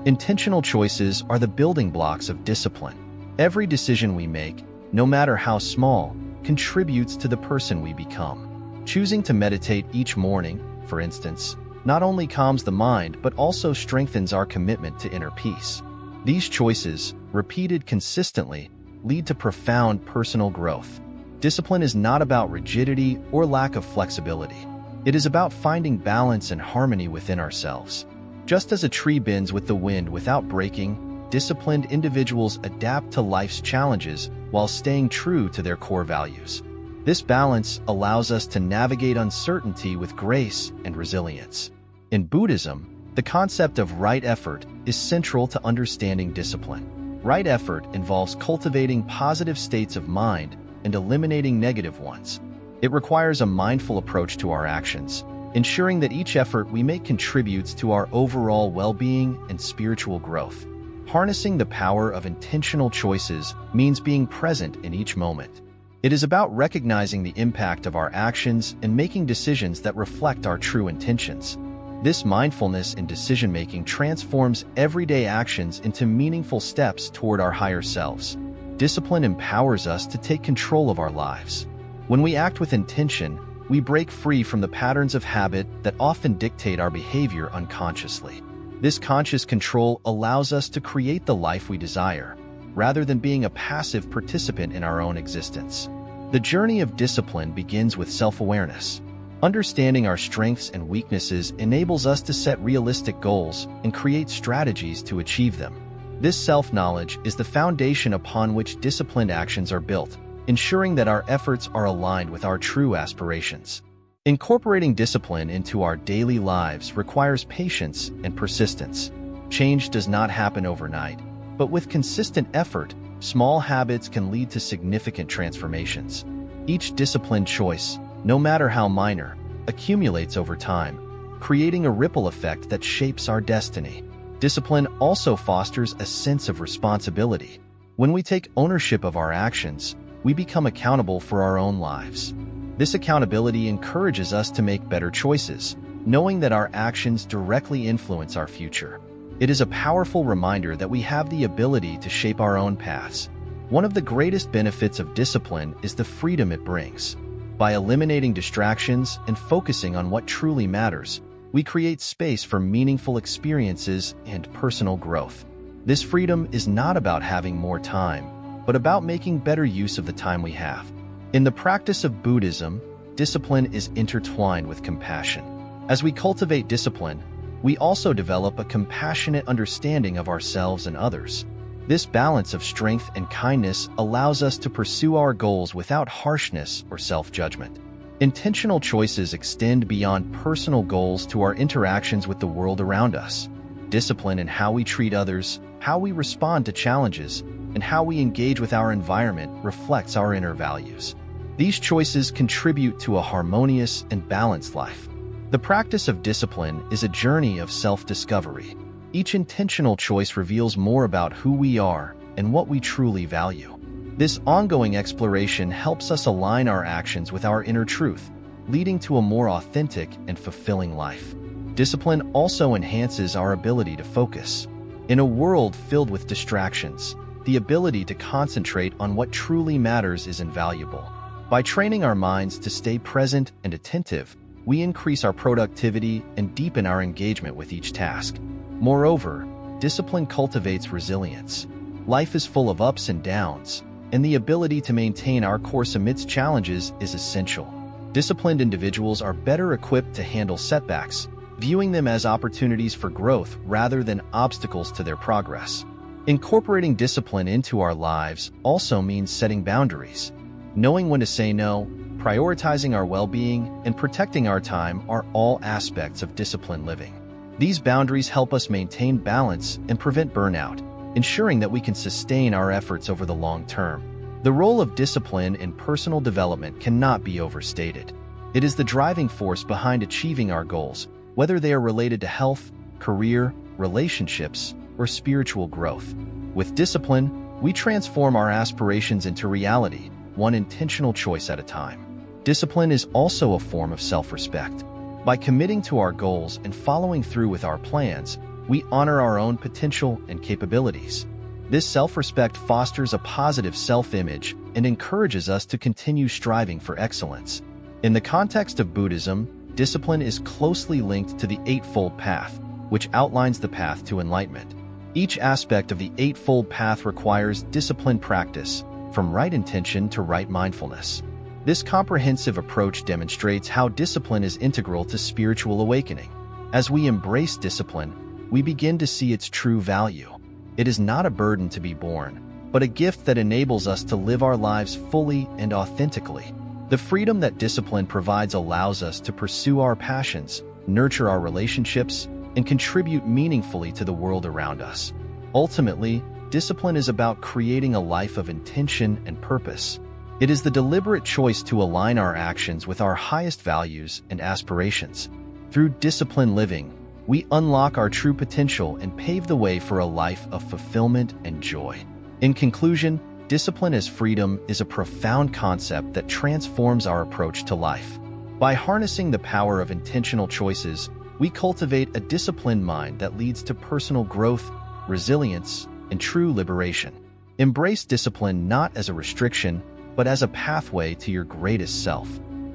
Intentional choices are the building blocks of discipline. Every decision we make, no matter how small, contributes to the person we become. Choosing to meditate each morning, for instance, not only calms the mind but also strengthens our commitment to inner peace. These choices, repeated consistently, lead to profound personal growth. Discipline is not about rigidity or lack of flexibility. It is about finding balance and harmony within ourselves. Just as a tree bends with the wind without breaking, disciplined individuals adapt to life's challenges while staying true to their core values. This balance allows us to navigate uncertainty with grace and resilience. In Buddhism, the concept of right effort is central to understanding discipline. Right effort involves cultivating positive states of mind and eliminating negative ones. It requires a mindful approach to our actions, ensuring that each effort we make contributes to our overall well-being and spiritual growth. Harnessing the power of intentional choices means being present in each moment. It is about recognizing the impact of our actions and making decisions that reflect our true intentions. This mindfulness in decision-making transforms everyday actions into meaningful steps toward our higher selves. Discipline empowers us to take control of our lives. When we act with intention, we break free from the patterns of habit that often dictate our behavior unconsciously. This conscious control allows us to create the life we desire, rather than being a passive participant in our own existence. The journey of discipline begins with self-awareness. Understanding our strengths and weaknesses enables us to set realistic goals and create strategies to achieve them. This self-knowledge is the foundation upon which disciplined actions are built, ensuring that our efforts are aligned with our true aspirations. Incorporating discipline into our daily lives requires patience and persistence. Change does not happen overnight, but with consistent effort, small habits can lead to significant transformations. Each disciplined choice, no matter how minor, accumulates over time, creating a ripple effect that shapes our destiny. Discipline also fosters a sense of responsibility. When we take ownership of our actions, we become accountable for our own lives. This accountability encourages us to make better choices, knowing that our actions directly influence our future. It is a powerful reminder that we have the ability to shape our own paths. One of the greatest benefits of discipline is the freedom it brings. By eliminating distractions and focusing on what truly matters, we create space for meaningful experiences and personal growth. This freedom is not about having more time, but about making better use of the time we have. In the practice of Buddhism, discipline is intertwined with compassion. As we cultivate discipline, we also develop a compassionate understanding of ourselves and others. This balance of strength and kindness allows us to pursue our goals without harshness or self-judgment. Intentional choices extend beyond personal goals to our interactions with the world around us. Discipline in how we treat others, how we respond to challenges, and how we engage with our environment reflects our inner values. These choices contribute to a harmonious and balanced life. The practice of discipline is a journey of self-discovery. Each intentional choice reveals more about who we are and what we truly value. This ongoing exploration helps us align our actions with our inner truth, leading to a more authentic and fulfilling life. Discipline also enhances our ability to focus. In a world filled with distractions, the ability to concentrate on what truly matters is invaluable. By training our minds to stay present and attentive, we increase our productivity and deepen our engagement with each task. Moreover, discipline cultivates resilience. Life is full of ups and downs, and the ability to maintain our course amidst challenges is essential. Disciplined individuals are better equipped to handle setbacks, viewing them as opportunities for growth rather than obstacles to their progress. Incorporating discipline into our lives also means setting boundaries. Knowing when to say no, prioritizing our well-being, and protecting our time are all aspects of disciplined living. These boundaries help us maintain balance and prevent burnout, ensuring that we can sustain our efforts over the long term. The role of discipline in personal development cannot be overstated. It is the driving force behind achieving our goals, whether they are related to health, career, relationships, or spiritual growth. With discipline, we transform our aspirations into reality, one intentional choice at a time. Discipline is also a form of self-respect. By committing to our goals and following through with our plans, we honor our own potential and capabilities. This self-respect fosters a positive self-image and encourages us to continue striving for excellence. In the context of Buddhism, discipline is closely linked to the Eightfold Path, which outlines the path to enlightenment. Each aspect of the Eightfold Path requires disciplined practice, from right intention to right mindfulness. This comprehensive approach demonstrates how discipline is integral to spiritual awakening. As we embrace discipline, we begin to see its true value. It is not a burden to be borne, but a gift that enables us to live our lives fully and authentically. The freedom that discipline provides allows us to pursue our passions, nurture our relationships, and contribute meaningfully to the world around us. Ultimately, discipline is about creating a life of intention and purpose. It is the deliberate choice to align our actions with our highest values and aspirations. Through disciplined living, we unlock our true potential and pave the way for a life of fulfillment and joy. In conclusion, discipline as freedom is a profound concept that transforms our approach to life. By harnessing the power of intentional choices, we cultivate a disciplined mind that leads to personal growth, resilience, and true liberation. Embrace discipline not as a restriction, but as a pathway to your greatest self.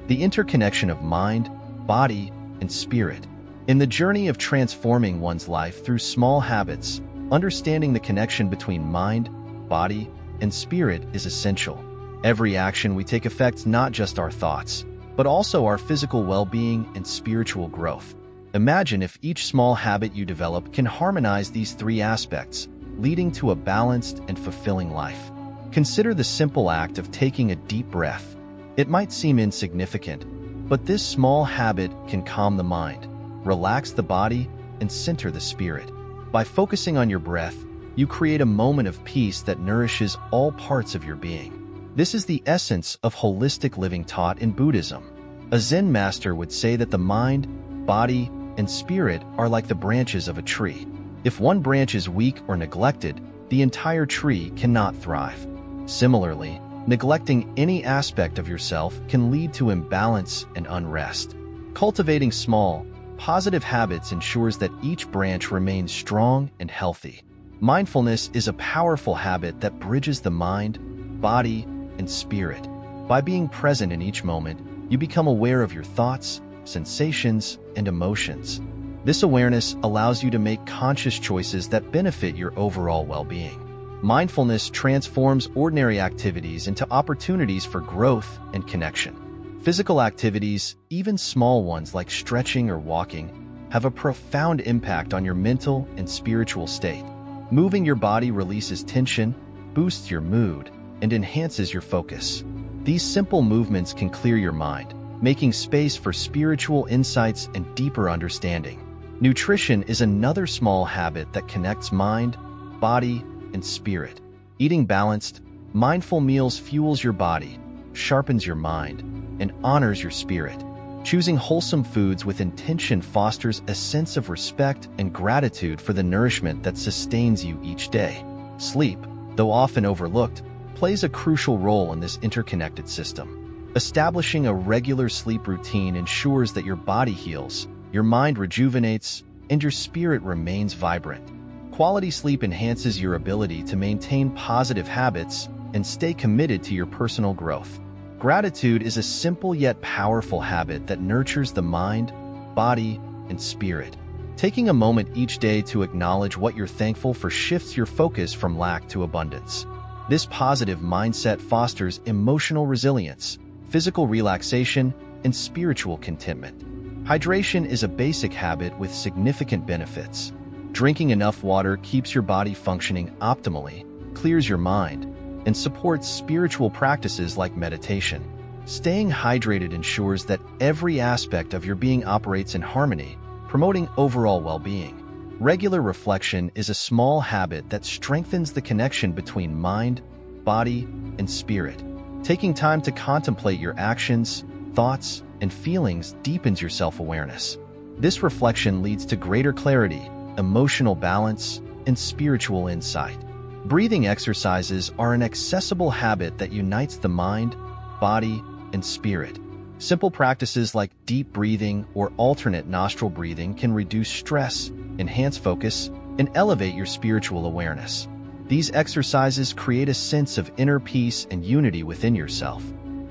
The interconnection of mind, body, and spirit. In the journey of transforming one's life through small habits, understanding the connection between mind, body, and spirit is essential. Every action we take affects not just our thoughts, but also our physical well-being and spiritual growth. Imagine if each small habit you develop can harmonize these three aspects, leading to a balanced and fulfilling life. Consider the simple act of taking a deep breath. It might seem insignificant, but this small habit can calm the mind, relax the body, and center the spirit. By focusing on your breath, you create a moment of peace that nourishes all parts of your being. This is the essence of holistic living taught in Buddhism. A Zen master would say that the mind, body, and spirit are like the branches of a tree. If one branch is weak or neglected, the entire tree cannot thrive. Similarly, neglecting any aspect of yourself can lead to imbalance and unrest. Cultivating small, positive habits ensures that each branch remains strong and healthy. Mindfulness is a powerful habit that bridges the mind, body, and spirit. By being present in each moment, you become aware of your thoughts, sensations, and emotions. This awareness allows you to make conscious choices that benefit your overall well-being. Mindfulness transforms ordinary activities into opportunities for growth and connection. Physical activities, even small ones like stretching or walking, have a profound impact on your mental and spiritual state. Moving your body releases tension, boosts your mood, and enhances your focus. These simple movements can clear your mind, making space for spiritual insights and deeper understanding. Nutrition is another small habit that connects mind, body, and spirit. Eating balanced, mindful meals fuels your body, sharpens your mind, and honors your spirit. Choosing wholesome foods with intention fosters a sense of respect and gratitude for the nourishment that sustains you each day. Sleep, though often overlooked, plays a crucial role in this interconnected system. Establishing a regular sleep routine ensures that your body heals, your mind rejuvenates, and your spirit remains vibrant. Quality sleep enhances your ability to maintain positive habits and stay committed to your personal growth. Gratitude is a simple yet powerful habit that nurtures the mind, body, and spirit. Taking a moment each day to acknowledge what you're thankful for shifts your focus from lack to abundance. This positive mindset fosters emotional resilience, physical relaxation, and spiritual contentment. Hydration is a basic habit with significant benefits. Drinking enough water keeps your body functioning optimally, clears your mind, and supports spiritual practices like meditation. Staying hydrated ensures that every aspect of your being operates in harmony, promoting overall well-being. Regular reflection is a small habit that strengthens the connection between mind, body, and spirit. Taking time to contemplate your actions, thoughts, and feelings deepens your self-awareness. This reflection leads to greater clarity, emotional balance, and spiritual insight. Breathing exercises are an accessible habit that unites the mind, body, and spirit. Simple practices like deep breathing or alternate nostril breathing can reduce stress, enhance focus, and elevate your spiritual awareness. These exercises create a sense of inner peace and unity within yourself.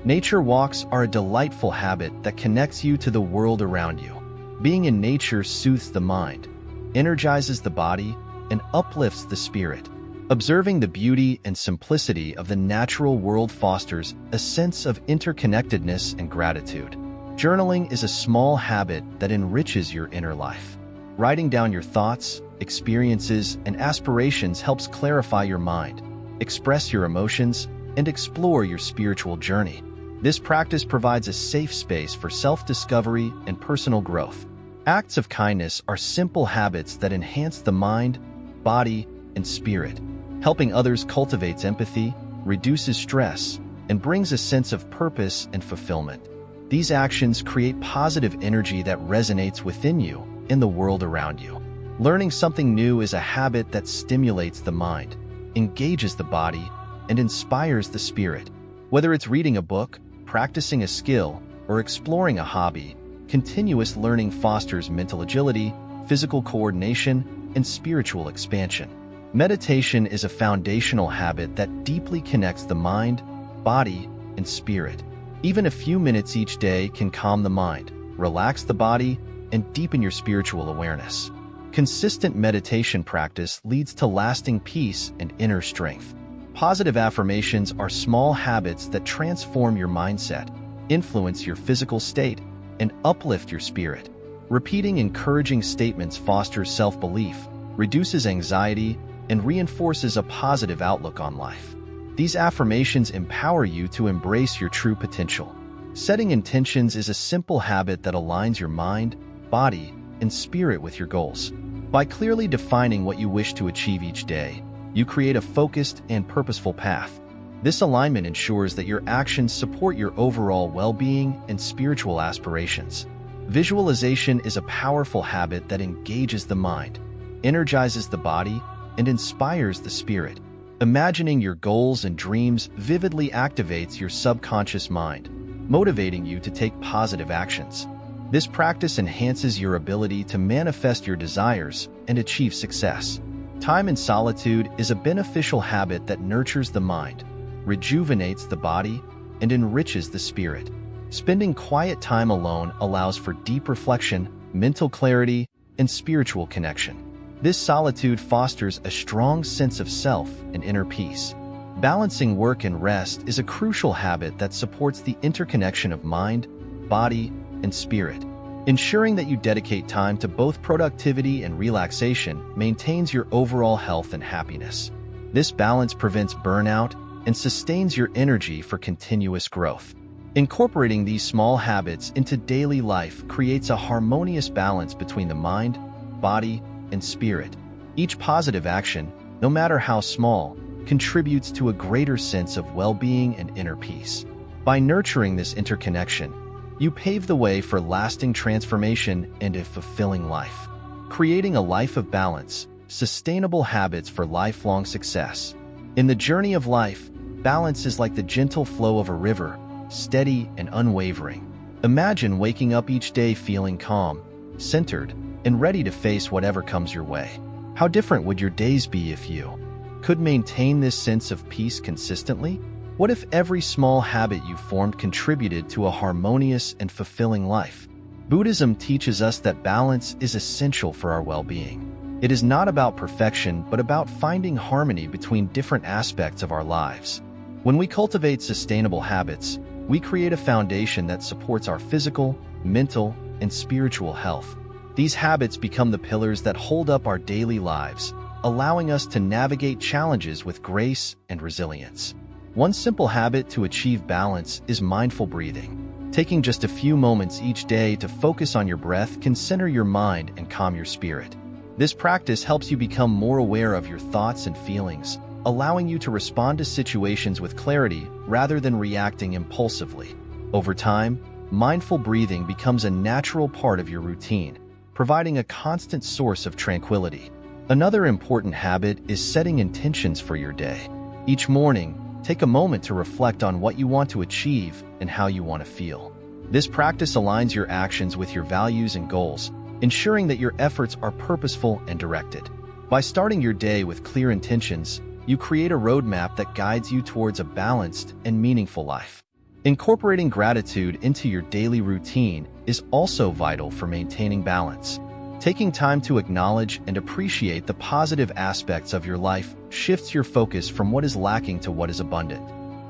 Nature walks are a delightful habit that connects you to the world around you. Being in nature soothes the mind, energizes the body, and uplifts the spirit. Observing the beauty and simplicity of the natural world fosters a sense of interconnectedness and gratitude. Journaling is a small habit that enriches your inner life. Writing down your thoughts, experiences, and aspirations helps clarify your mind, express your emotions, and explore your spiritual journey. This practice provides a safe space for self-discovery and personal growth. Acts of kindness are simple habits that enhance the mind, body, and spirit. Helping others cultivates empathy, reduces stress, and brings a sense of purpose and fulfillment. These actions create positive energy that resonates within you and the world around you. Learning something new is a habit that stimulates the mind, engages the body, and inspires the spirit. Whether it's reading a book, practicing a skill, or exploring a hobby, continuous learning fosters mental agility, physical coordination, and spiritual expansion. Meditation is a foundational habit that deeply connects the mind, body, and spirit. Even a few minutes each day can calm the mind, relax the body, and deepen your spiritual awareness. Consistent meditation practice leads to lasting peace and inner strength. Positive affirmations are small habits that transform your mindset, influence your physical state, and uplift your spirit. Repeating encouraging statements fosters self-belief, reduces anxiety, and reinforces a positive outlook on life. These affirmations empower you to embrace your true potential. Setting intentions is a simple habit that aligns your mind, body, and spirit with your goals. By clearly defining what you wish to achieve each day, you create a focused and purposeful path. This alignment ensures that your actions support your overall well-being and spiritual aspirations. Visualization is a powerful habit that engages the mind, energizes the body, and inspires the spirit. Imagining your goals and dreams vividly activates your subconscious mind, motivating you to take positive actions. This practice enhances your ability to manifest your desires and achieve success. Time in solitude is a beneficial habit that nurtures the mind, rejuvenates the body, and enriches the spirit. Spending quiet time alone allows for deep reflection, mental clarity, and spiritual connection. This solitude fosters a strong sense of self and inner peace. Balancing work and rest is a crucial habit that supports the interconnection of mind, body, and spirit. Ensuring that you dedicate time to both productivity and relaxation maintains your overall health and happiness. This balance prevents burnout and sustains your energy for continuous growth. Incorporating these small habits into daily life creates a harmonious balance between the mind, body, and spirit. Each positive action, no matter how small, contributes to a greater sense of well-being and inner peace. By nurturing this interconnection, you pave the way for lasting transformation and a fulfilling life. Creating a life of balance, sustainable habits for lifelong success. In the journey of life, balance is like the gentle flow of a river, steady and unwavering. Imagine waking up each day feeling calm, centered, and ready to face whatever comes your way. How different would your days be if you could maintain this sense of peace consistently? What if every small habit you formed contributed to a harmonious and fulfilling life? Buddhism teaches us that balance is essential for our well-being. It is not about perfection, but about finding harmony between different aspects of our lives. When we cultivate sustainable habits, we create a foundation that supports our physical, mental, and spiritual health. These habits become the pillars that hold up our daily lives, allowing us to navigate challenges with grace and resilience. One simple habit to achieve balance is mindful breathing. Taking just a few moments each day to focus on your breath can center your mind and calm your spirit. This practice helps you become more aware of your thoughts and feelings, allowing you to respond to situations with clarity rather than reacting impulsively. Over time, mindful breathing becomes a natural part of your routine, providing a constant source of tranquility. Another important habit is setting intentions for your day. Each morning, take a moment to reflect on what you want to achieve and how you want to feel. This practice aligns your actions with your values and goals, ensuring that your efforts are purposeful and directed. By starting your day with clear intentions, you create a roadmap that guides you towards a balanced and meaningful life. Incorporating gratitude into your daily routine is also vital for maintaining balance. Taking time to acknowledge and appreciate the positive aspects of your life shifts your focus from what is lacking to what is abundant.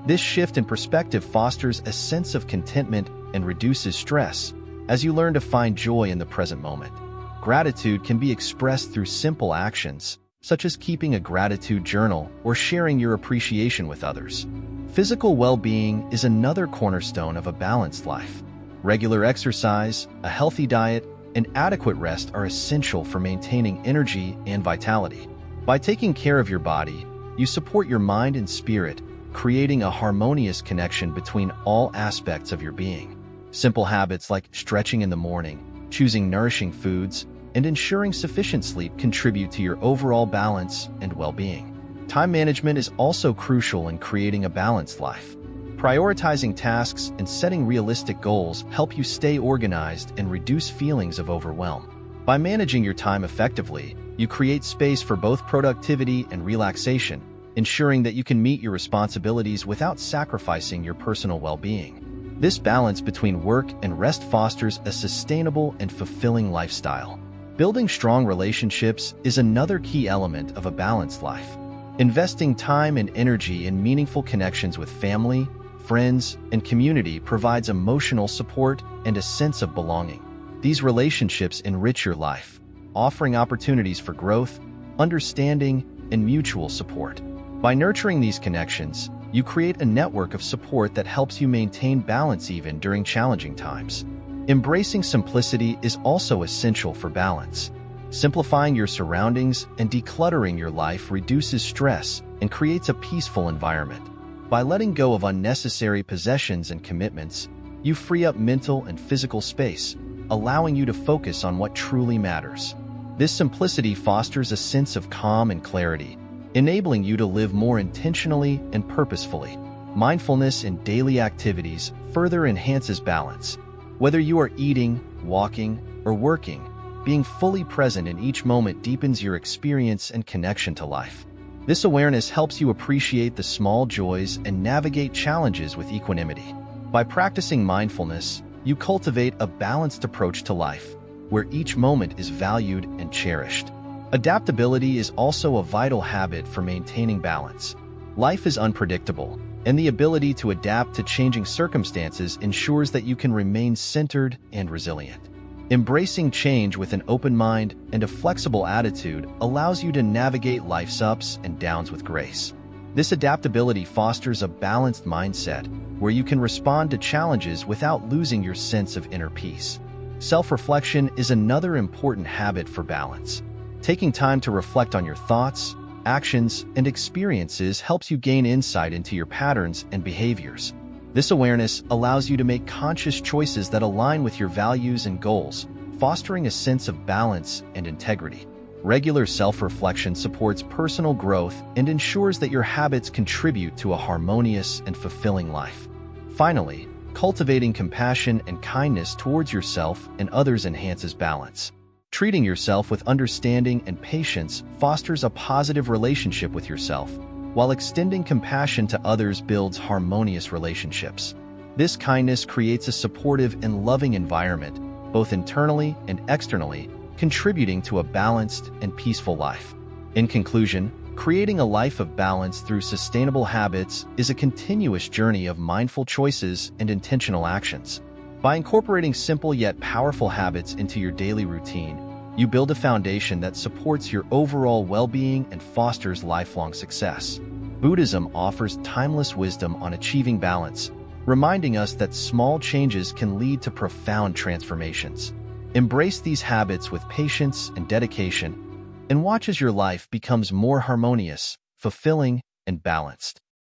This shift in perspective fosters a sense of contentment and reduces stress as you learn to find joy in the present moment. Gratitude can be expressed through simple actions, such as keeping a gratitude journal or sharing your appreciation with others. Physical well-being is another cornerstone of a balanced life. Regular exercise, a healthy diet, and adequate rest are essential for maintaining energy and vitality. By taking care of your body, you support your mind and spirit, creating a harmonious connection between all aspects of your being. Simple habits like stretching in the morning, choosing nourishing foods, and ensuring sufficient sleep contribute to your overall balance and well-being. Time management is also crucial in creating a balanced life. Prioritizing tasks and setting realistic goals help you stay organized and reduce feelings of overwhelm. By managing your time effectively, you create space for both productivity and relaxation, ensuring that you can meet your responsibilities without sacrificing your personal well-being. This balance between work and rest fosters a sustainable and fulfilling lifestyle. Building strong relationships is another key element of a balanced life. Investing time and energy in meaningful connections with family, friends, and community provides emotional support and a sense of belonging. These relationships enrich your life, offering opportunities for growth, understanding, and mutual support. By nurturing these connections, you create a network of support that helps you maintain balance even during challenging times. Embracing simplicity is also essential for balance. Simplifying your surroundings and decluttering your life reduces stress and creates a peaceful environment. By letting go of unnecessary possessions and commitments, you free up mental and physical space, allowing you to focus on what truly matters. This simplicity fosters a sense of calm and clarity, enabling you to live more intentionally and purposefully. Mindfulness in daily activities further enhances balance. Whether you are eating, walking, or working, being fully present in each moment deepens your experience and connection to life. This awareness helps you appreciate the small joys and navigate challenges with equanimity. By practicing mindfulness, you cultivate a balanced approach to life, where each moment is valued and cherished. Adaptability is also a vital habit for maintaining balance. Life is unpredictable, and the ability to adapt to changing circumstances ensures that you can remain centered and resilient. Embracing change with an open mind and a flexible attitude allows you to navigate life's ups and downs with grace. This adaptability fosters a balanced mindset where you can respond to challenges without losing your sense of inner peace. Self-reflection is another important habit for balance. Taking time to reflect on your thoughts, actions, and experiences helps you gain insight into your patterns and behaviors. This awareness allows you to make conscious choices that align with your values and goals, fostering a sense of balance and integrity. Regular self-reflection supports personal growth and ensures that your habits contribute to a harmonious and fulfilling life. Finally, cultivating compassion and kindness towards yourself and others enhances balance. Treating yourself with understanding and patience fosters a positive relationship with yourself, while extending compassion to others builds harmonious relationships. This kindness creates a supportive and loving environment, both internally and externally, contributing to a balanced and peaceful life. In conclusion, creating a life of balance through sustainable habits is a continuous journey of mindful choices and intentional actions. By incorporating simple yet powerful habits into your daily routine, you build a foundation that supports your overall well-being and fosters lifelong success. Buddhism offers timeless wisdom on achieving balance, reminding us that small changes can lead to profound transformations. Embrace these habits with patience and dedication, and watch as your life becomes more harmonious, fulfilling, and balanced.